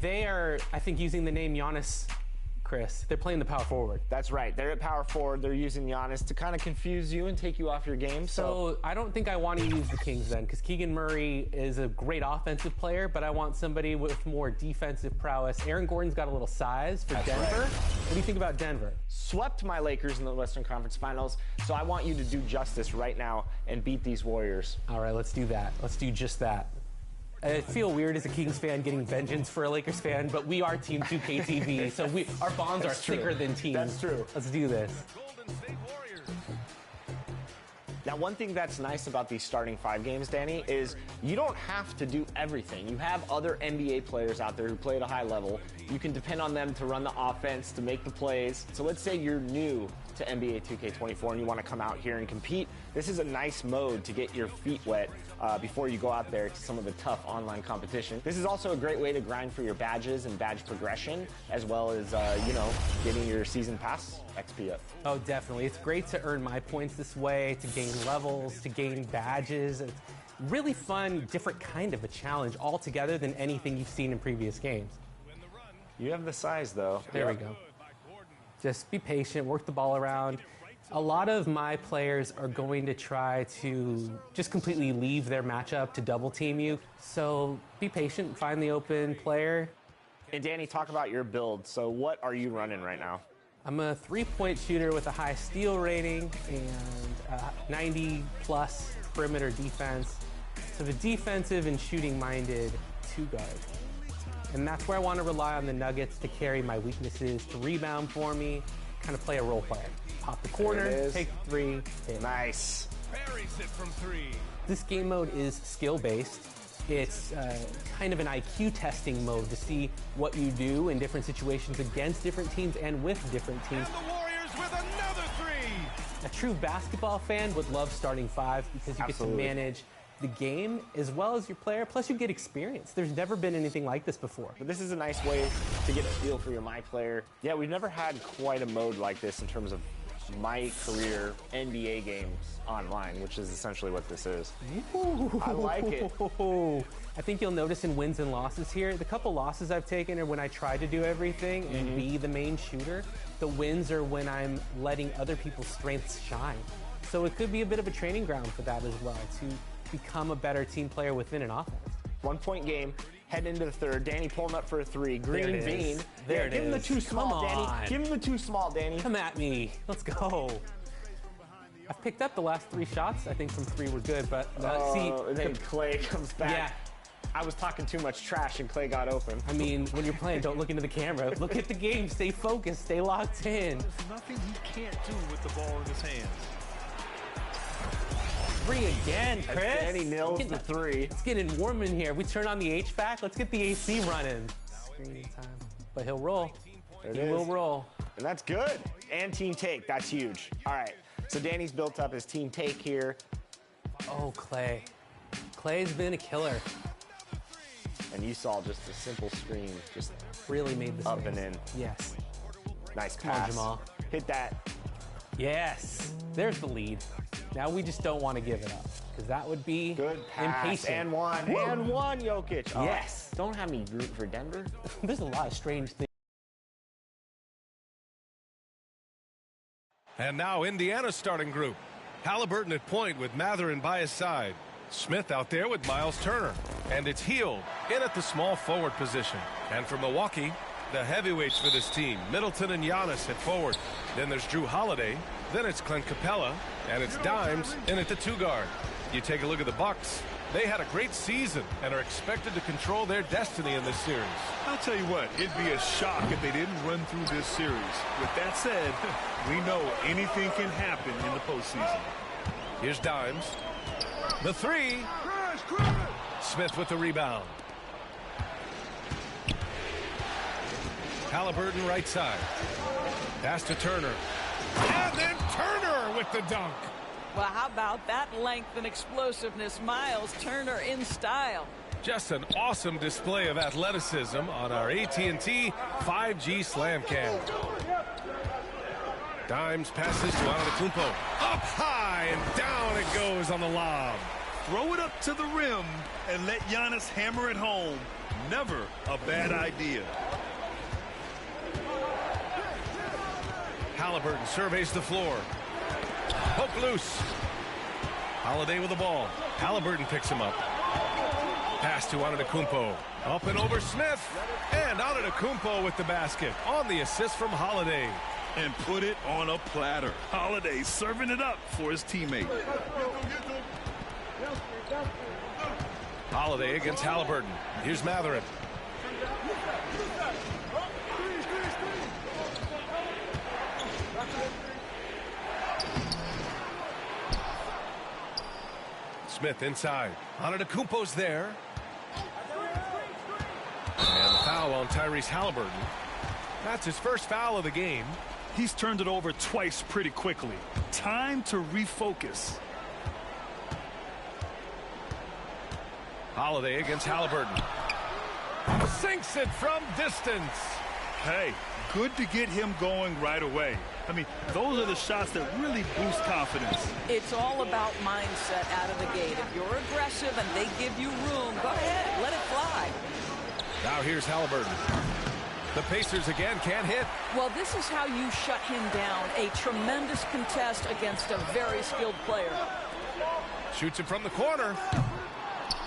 They are, I think, using the name Giannis, Chris. They're playing the power forward. That's right. They're at power forward. They're using Giannis to kind of confuse you and take you off your game. So I don't think I want to use the Kings then, because Keegan Murray is a great offensive player, but I want somebody with more defensive prowess. Aaron Gordon's got a little size for Denver. Right. What do you think about Denver? Swept my Lakers in the Western Conference Finals, so I want you to do justice right now and beat these Warriors. All right, let's do that. Let's do just that. I feel weird as a Kings fan getting vengeance for a Lakers fan, but we are Team 2K TV, so our bonds are thicker than teams. That's true. Let's do this. Now, one thing that's nice about these starting 5 games, Danny, is you don't have to do everything. You have other NBA players out there who play at a high level. You can depend on them to run the offense, to make the plays. So let's say you're new to NBA 2K24 and you want to come out here and compete. This is a nice mode to get your feet wet before you go out there to some of the tough online competition. This is also a great way to grind for your badges and badge progression, as well as, getting your season pass XP up. Oh, definitely. It's great to earn my points this way, to gain levels, to gain badges. It's really fun, different kind of a challenge altogether than anything you've seen in previous games. You have the size, though. There we go. Just be patient, work the ball around. A lot of my players are going to try to just completely leave their matchup to double team you. So be patient, find the open player. And Danny, talk about your build. So what are you running right now? I'm a 3-point shooter with a high steal rating and 90-plus perimeter defense. So the defensive and shooting-minded 2-guard. And that's where I want to rely on the Nuggets to carry my weaknesses, to rebound for me, kind of play a role player. Pop the corner, take the 3, hit. Nice. Buries it from 3. This game mode is skill-based. It's kind of an IQ testing mode to see what you do in different situations against different teams and with different teams. And the Warriors with another 3. A true basketball fan would love starting 5 because you get to manage the game as well as your player, plus you get experience. There's never been anything like this before. But this is a nice way to get a feel for your My Player. Yeah, we've never had quite a mode like this in terms of My Career NBA games online, which is essentially what this is. Ooh. I like it. I think you'll notice in wins and losses here, the couple losses I've taken are when I try to do everything and be the main shooter. The wins are when I'm letting other people's strengths shine. So it could be a bit of a training ground for that as well, to become a better team player within an offense. 1-point game, head into the third. Danny pulling up for a 3. Green bean. There it is. Give him the too small, Danny. Give him the too small, Danny. Come at me. Let's go. I've picked up the last 3 shots. I think from 3 were good, but and then Clay comes back. Yeah. I was talking too much trash and Clay got open. I mean, when you're playing, don't look into the camera. Look at the game. Stay focused. Stay locked in. There's nothing he can't do with the ball in his hands. 3 again, Chris. Danny nails the 3. It's getting warm in here. We turn on the HVAC. Let's get the AC running. Screen time. But he'll roll. He will roll. And that's good. And team take. That's huge. All right. So Danny's built up his team take here. Oh, Clay. Clay's been a killer. And you saw just a simple screen, just really made the up and in. Yes. Nice Come pass. on, Jamal. Hit that. Yes. There's the lead. Now we just don't want to give it up, because that would be good pass. Impatient. And one. Woo! And one, Jokic. Oh, yes. Don't have me root for Denver. There's a lot of strange things. And now Indiana's starting group. Halliburton at point with Mathurin by his side. Smith out there with Miles Turner. And it's Hield in at the small forward position. And for Milwaukee, the heavyweights for this team, Middleton and Giannis at forward. Then there's Drew Holiday. Then it's Clint Capella. And it's Dimes in at the 2-guard. You take a look at the Bucks. They had a great season and are expected to control their destiny in this series. I'll tell you what, it'd be a shock if they didn't run through this series. With that said, we know anything can happen in the postseason. Here's Dimes. The three. Smith with the rebound. Halliburton right side. Pass to Turner. And then Turner with the dunk. Well, how about that length and explosiveness? Miles Turner in style. Just an awesome display of athleticism on our AT&T 5G Slam Cam. Dimes passes to Antetokounmpo. Up high and down it goes on the lob. Throw it up to the rim and let Giannis hammer it home. Never a bad idea. Halliburton surveys the floor. Poke loose. Holiday with the ball. Halliburton picks him up. Pass to Antetokounmpo. Up and over Smith. And Antetokounmpo with the basket on the assist from Holiday. And put it on a platter. Holiday serving it up for his teammate. Holiday against Halliburton. Here's Mathurin. Smith inside. Antetokounmpo's there. And the foul on Tyrese Halliburton. That's his first foul of the game. He's turned it over twice pretty quickly. Time to refocus. Holiday against Halliburton. Sinks it from distance. Hey, good to get him going right away. I mean, those are the shots that really boost confidence. It's all about mindset out of the gate. If you're aggressive and they give you room, go ahead, let it fly. Now here's Halliburton. The Pacers again can't hit. Well, this is how you shut him down. A tremendous contest against a very skilled player. Shoots it from the corner.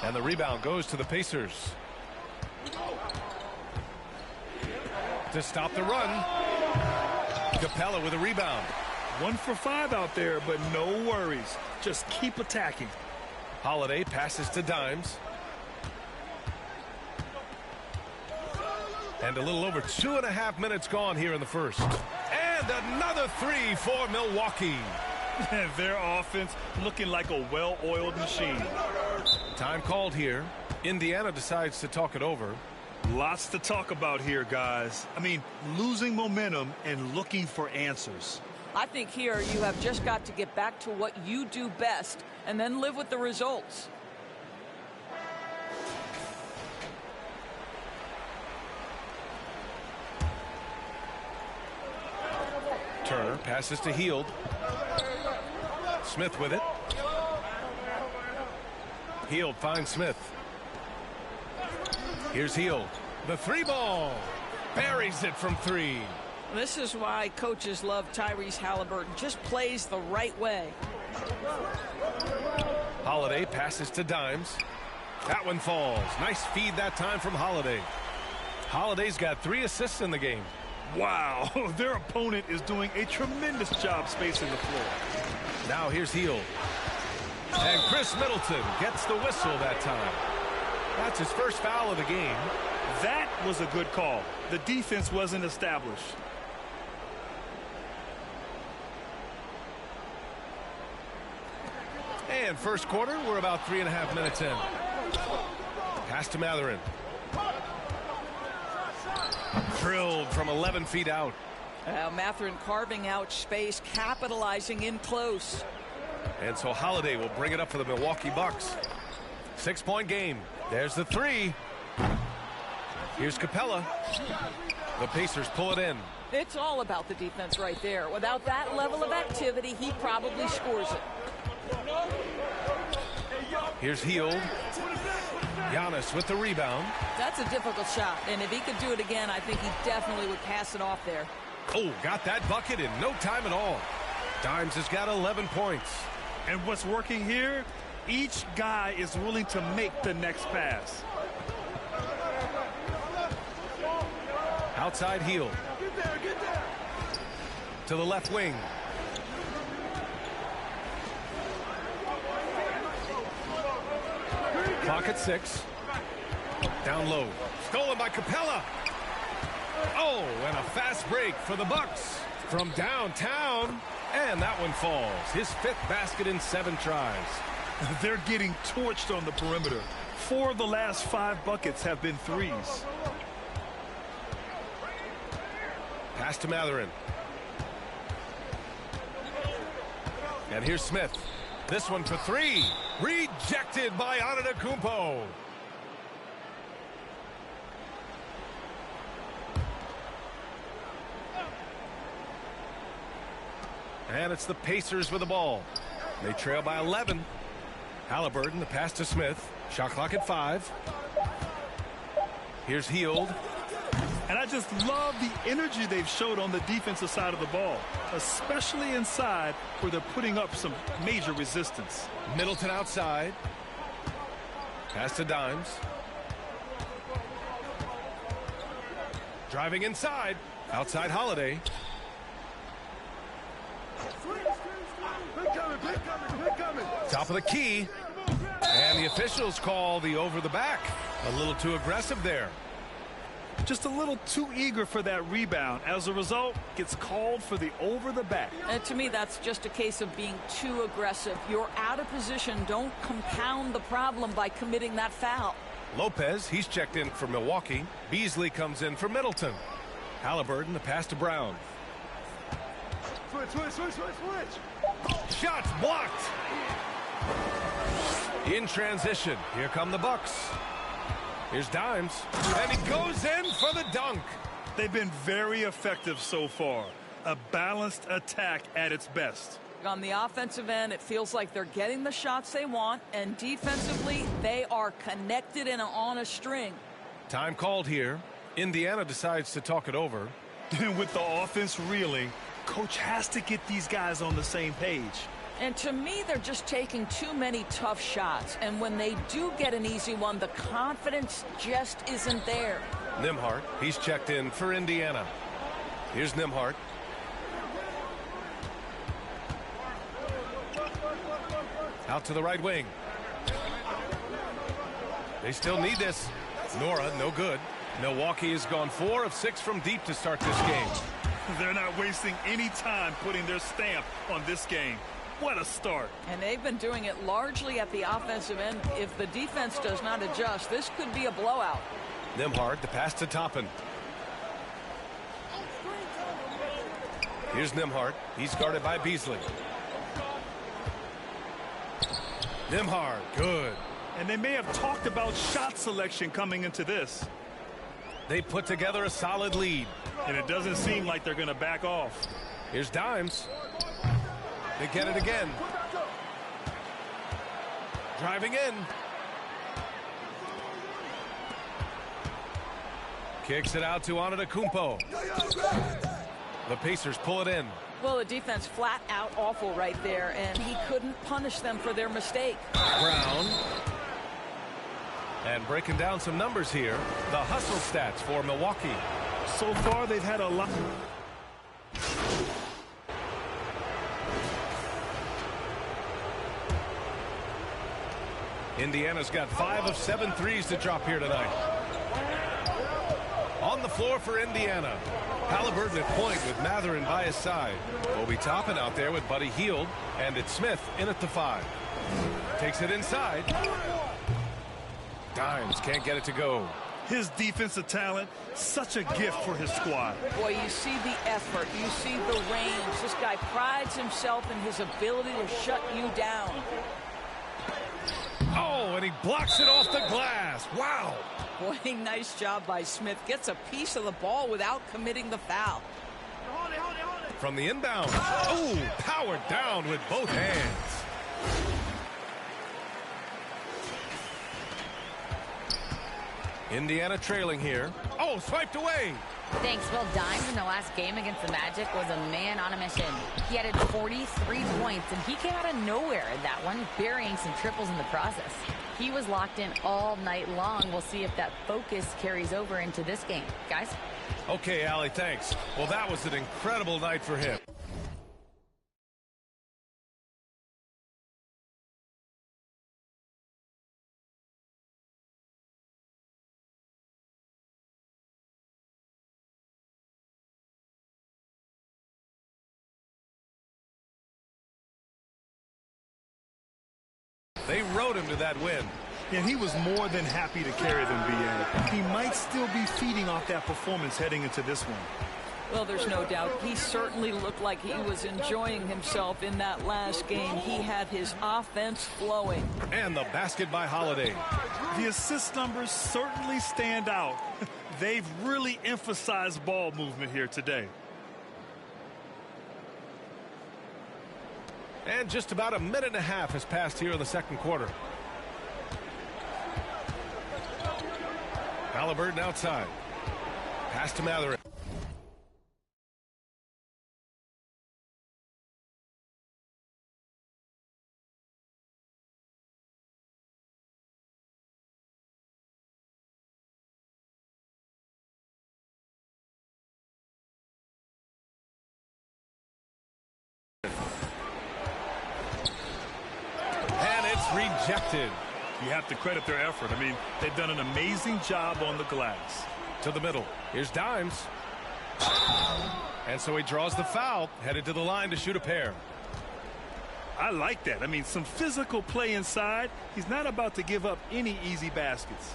And the rebound goes to the Pacers. To stop the run. Capella with a rebound. 1 for 5 out there, but no worries. Just keep attacking. Holiday passes to Dimes. And a little over 2.5 minutes gone here in the first. And another three for Milwaukee. Their offense looking like a well-oiled machine. Time called here. Indiana decides to talk it over. Lots to talk about here, guys. I mean, losing momentum and looking for answers. I think here you have just got to get back to what you do best and then live with the results. Turner passes to Hield. Smith with it. Hield finds Smith. Here's Hield. The three ball. Buries it from three. This is why coaches love Tyrese Halliburton. Just plays the right way. Holiday passes to Dimes. That one falls. Nice feed that time from Holiday. Holiday's got 3 assists in the game. Wow, their opponent is doing a tremendous job spacing the floor. Now here's Hield. And Chris Middleton gets the whistle that time. That's his first foul of the game. That was a good call. The defense wasn't established. And first quarter, we're about 3.5 minutes in. Pass to Mathurin. Drilled from 11 feet out. Mathurin carving out space, capitalizing in close. And so Holiday will bring it up for the Milwaukee Bucks. 6-point game. There's the three. Here's Capella. The Pacers pull it in. It's all about the defense right there. Without that level of activity, he probably scores it. Here's Hield. Giannis with the rebound. That's a difficult shot, and if he could do it again, I think he definitely would pass it off there. Oh, got that bucket in no time at all. Dimes has got 11 points. And what's working here, each guy is willing to make the next pass. Outside Hield. To the left wing. Clock at 6. Down low. Stolen by Capella. Oh, and a fast break for the Bucks from downtown. And that one falls. His 5th basket in 7 tries. They're getting torched on the perimeter. 4 of the last 5 buckets have been threes. Pass to Mathurin. And here's Smith. This one for 3. Rejected by Antetokounmpo. And it's the Pacers with the ball. They trail by 11. Halliburton, the pass to Smith. Shot clock at 5. Here's Hield. And I just love the energy they've showed on the defensive side of the ball, especially inside where they're putting up some major resistance. Middleton outside. Pass to Dimes. Driving inside. Outside Holiday. Top of the key. And the officials call the over the back. A little too aggressive there. Just a little too eager for that rebound. As a result, gets called for the over the back. And to me, that's just a case of being too aggressive. You're out of position. Don't compound the problem by committing that foul. Lopez, he's checked in for Milwaukee. Beasley comes in for Middleton. Halliburton, the pass to Brown. Switch. Shots blocked. In transition, here come the Bucks. Here's Dimes, and he goes in for the dunk. They've been very effective so far. A balanced attack at its best. On the offensive end, it feels like they're getting the shots they want, and defensively, they are connected and on a string. Time called here. Indiana decides to talk it over. And with the offense reeling, coach has to get these guys on the same page. And to me, they're just taking too many tough shots. And when they do get an easy one, the confidence just isn't there. Nembhard, he's checked in for Indiana. Here's Nembhard. Out to the right wing. They still need this. Nora, no good. Milwaukee has gone 4 of 6 from deep to start this game. They're not wasting any time putting their stamp on this game. What a start. And they've been doing it largely at the offensive end. If the defense does not adjust, this could be a blowout. Nembhard, the pass to Toppin. Here's Nembhard. He's guarded by Beasley. Nembhard, good. And they may have talked about shot selection coming into this. They put together a solid lead. And it doesn't seem like they're going to back off. Here's Dimes. They get it again. Driving in. Kicks it out to Antetokounmpo. The Pacers pull it in. Well, the defense flat out awful right there, and he couldn't punish them for their mistake. Brown. And breaking down some numbers here, the hustle stats for Milwaukee. So far, they've had a lot. Indiana's got 5 of 7 threes to drop here tonight. On the floor for Indiana. Halliburton at point with Mathurin by his side. Obi Toppin out there with Buddy Hield. And it's Smith in at the 5. Takes it inside. Dimes can't get it to go. His defensive talent, such a gift for his squad. Boy, you see the effort. You see the range. This guy prides himself in his ability to shut you down. Oh, and he blocks it off the glass. Wow. Boy, nice job by Smith. Gets a piece of the ball without committing the foul. From the inbound. Oh, powered down with both hands. Indiana trailing here. Oh, swiped away. Thanks. Well, Dimes in the last game against the Magic was a man on a mission. He added 43 points, and he came out of nowhere in that one, burying some triples in the process. He was locked in all night long. We'll see if that focus carries over into this game. Guys? Okay, Allie, thanks. Well, that was an incredible night for him. They rode him to that win. And he was more than happy to carry them, B.A. He might still be feeding off that performance heading into this one. Well, there's no doubt. He certainly looked like he was enjoying himself in that last game. He had his offense flowing. And the basket by Holiday. The assist numbers certainly stand out. They've really emphasized ball movement here today. And just about a minute and a half has passed here in the second quarter. Halliburton outside. Pass to Mathurin. And it's rejected. You have to credit their effort. I mean, they've done an amazing job on the glass. To the middle. Here's Dimes. And so he draws the foul, headed to the line to shoot a pair. I like that. I mean, some physical play inside. He's not about to give up any easy baskets.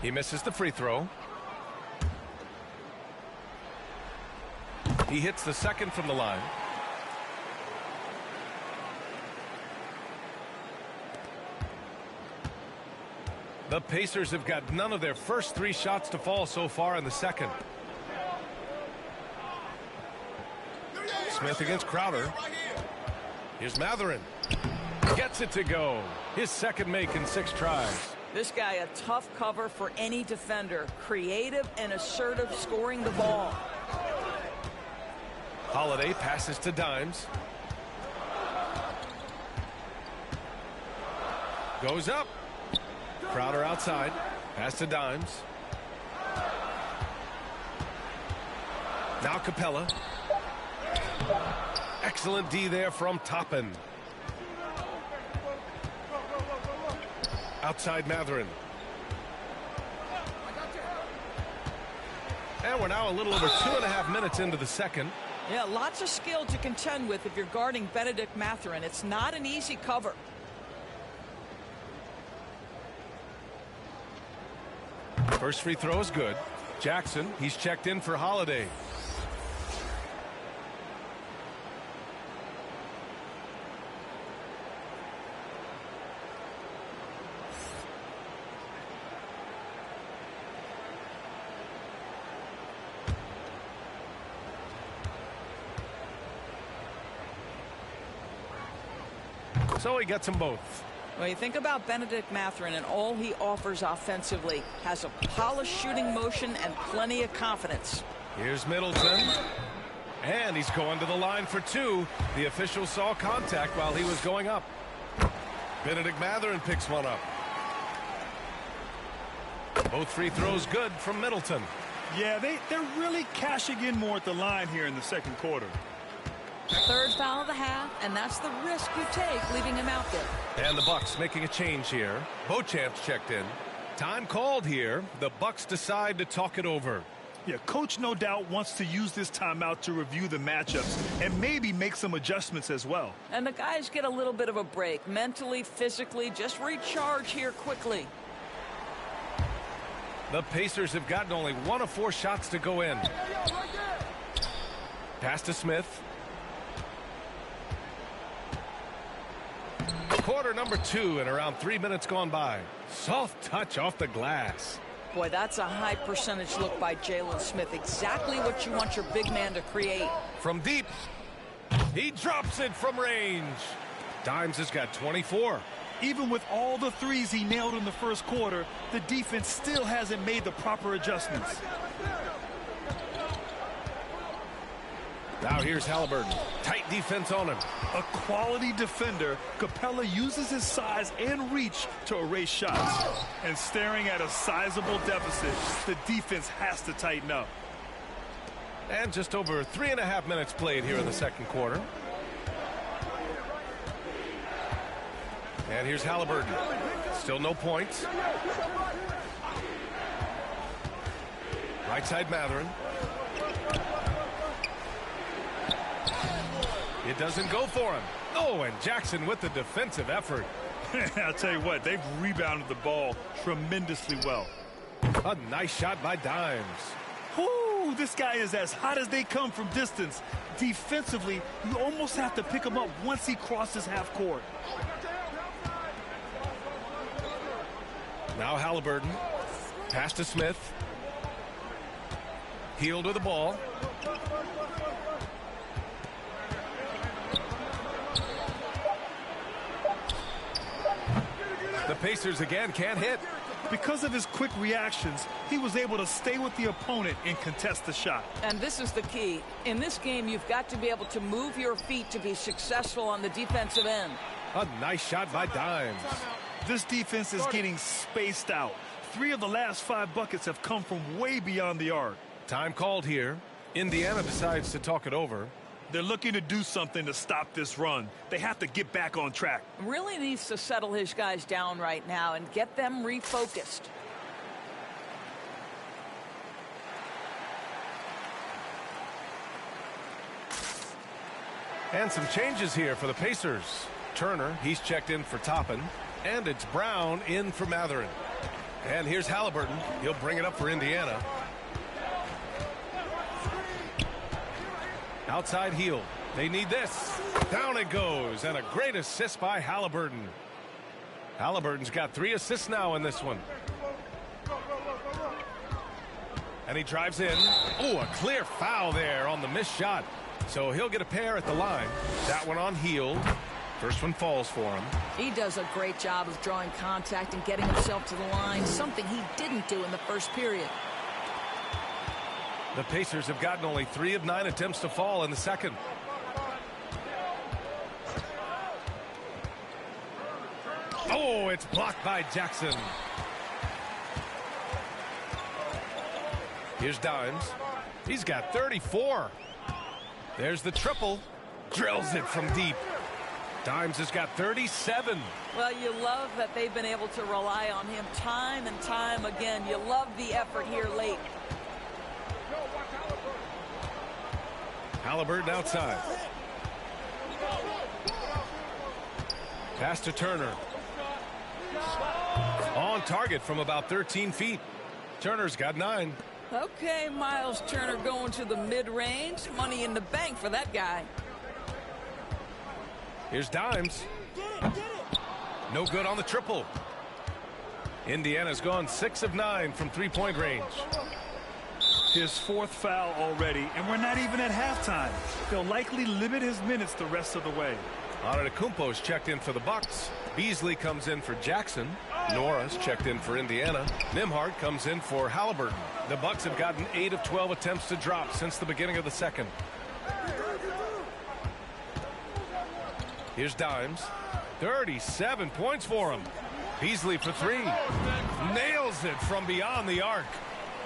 He misses the free throw. He hits the second from the line. The Pacers have got none of their first three shots to fall so far in the second. Smith against Crowder. Here's Mathurin. Gets it to go. His second make in 6 tries. This guy a tough cover for any defender. Creative and assertive scoring the ball. Holiday passes to Dimes. Goes up. Crowder outside. Pass to Dimes. Now Capella. Excellent D there from Toppin. Outside Mathurin. And we're now a little over 2.5 minutes into the second. Yeah, lots of skill to contend with if you're guarding Benedict Mathurin. It's not an easy cover. First free throw is good. Jackson, he's checked in for Holiday. So he gets them both. Well, you think about Benedict Mathurin and all he offers offensively. Has a polished shooting motion and plenty of confidence. Here's Middleton. And he's going to the line for 2. The official saw contact while he was going up. Benedict Mathurin picks one up. Both free throws good from Middleton. Yeah, they're really cashing in more at the line here in the second quarter. Third foul of the half, and that's the risk you take leaving him out there. And the Bucks making a change here. Beauchamp's checked in. Time called here. The Bucks decide to talk it over. Yeah, coach no doubt wants to use this timeout to review the matchups and maybe make some adjustments as well. And the guys get a little bit of a break. Mentally, physically, just recharge here quickly. The Pacers have gotten only 1 of 4 shots to go in. Pass to Smith. Quarter number 2 and around 3 minutes gone by. Soft touch off the glass. Boy, that's a high percentage look by Jalen Smith. Exactly what you want your big man to create. From deep. He drops it from range. Dimes has got 24. Even with all the threes he nailed in the first quarter, the defense still hasn't made the proper adjustments. Now here's Halliburton. Tight defense on him. A quality defender, Capella uses his size and reach to erase shots. And staring at a sizable deficit, the defense has to tighten up. And just over 3.5 minutes played here in the second quarter. And here's Halliburton. Still no points. Right side Mathurin. It doesn't go for him. Oh, and Jackson with the defensive effort. I'll tell you what, they've rebounded the ball tremendously well. A nice shot by Dimes. Whoo, this guy is as hot as they come from distance. Defensively, you almost have to pick him up once he crosses half court. Now Halliburton. Pass to Smith. Hield with the ball. The Pacers again can't hit. Because of his quick reactions, he was able to stay with the opponent and contest the shot. And this is the key. In this game, you've got to be able to move your feet to be successful on the defensive end. A nice shot by Dimes. This defense is getting spaced out. 3 of the last 5 buckets have come from way beyond the arc. Time called here. Indiana decides to talk it over. They're looking to do something to stop this run. They have to get back on track. Really needs to settle his guys down right now and get them refocused. And some changes here for the Pacers. Turner, he's checked in for Toppin. And it's Brown in for Mathurin. And here's Halliburton. He'll bring it up for Indiana. Outside heel. They need this. Down it goes. And a great assist by Halliburton. Halliburton's got 3 assists now in this one. And he drives in. Oh, a clear foul there on the missed shot. So he'll get a pair at the line. That one on Hield. First one falls for him. He does a great job of drawing contact and getting himself to the line, something he didn't do in the first period. The Pacers have gotten only 3 of 9 attempts to fall in the second. Oh, it's blocked by Jackson. Here's Dimes. He's got 34. There's the triple. Drills it from deep. Dimes has got 37. Well, you love that they've been able to rely on him time and time again. You love the effort here late. Halliburton outside. Pass to Turner. On target from about 13 feet. Turner's got 9. Okay, Miles Turner going to the mid-range. Money in the bank for that guy. Here's Dimes. No good on the triple. Indiana's gone 6 of 9 from 3-point range. His 4th foul already, and we're not even at halftime. They'll likely limit his minutes the rest of the way. Antetokounmpo's checked in for the Bucks. Beasley comes in for Jackson. Norris checked in for Indiana. Nembhard comes in for Halliburton. The Bucks have gotten 8 of 12 attempts to drop since the beginning of the second. Here's Dimes. 37 points for him. Beasley for 3. Nails it from beyond the arc.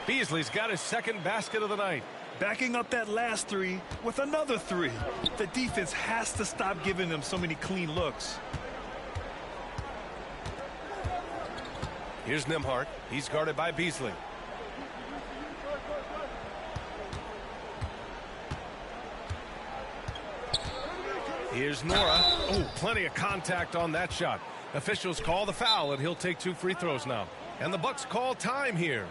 Beasley's got his 2nd basket of the night. Backing up that last 3 with another 3. The defense has to stop giving them so many clean looks. Here's Nembhard. He's guarded by Beasley. Here's Nora. Oh, plenty of contact on that shot. Officials call the foul, and he'll take 2 free throws now. And the Bucks call time here.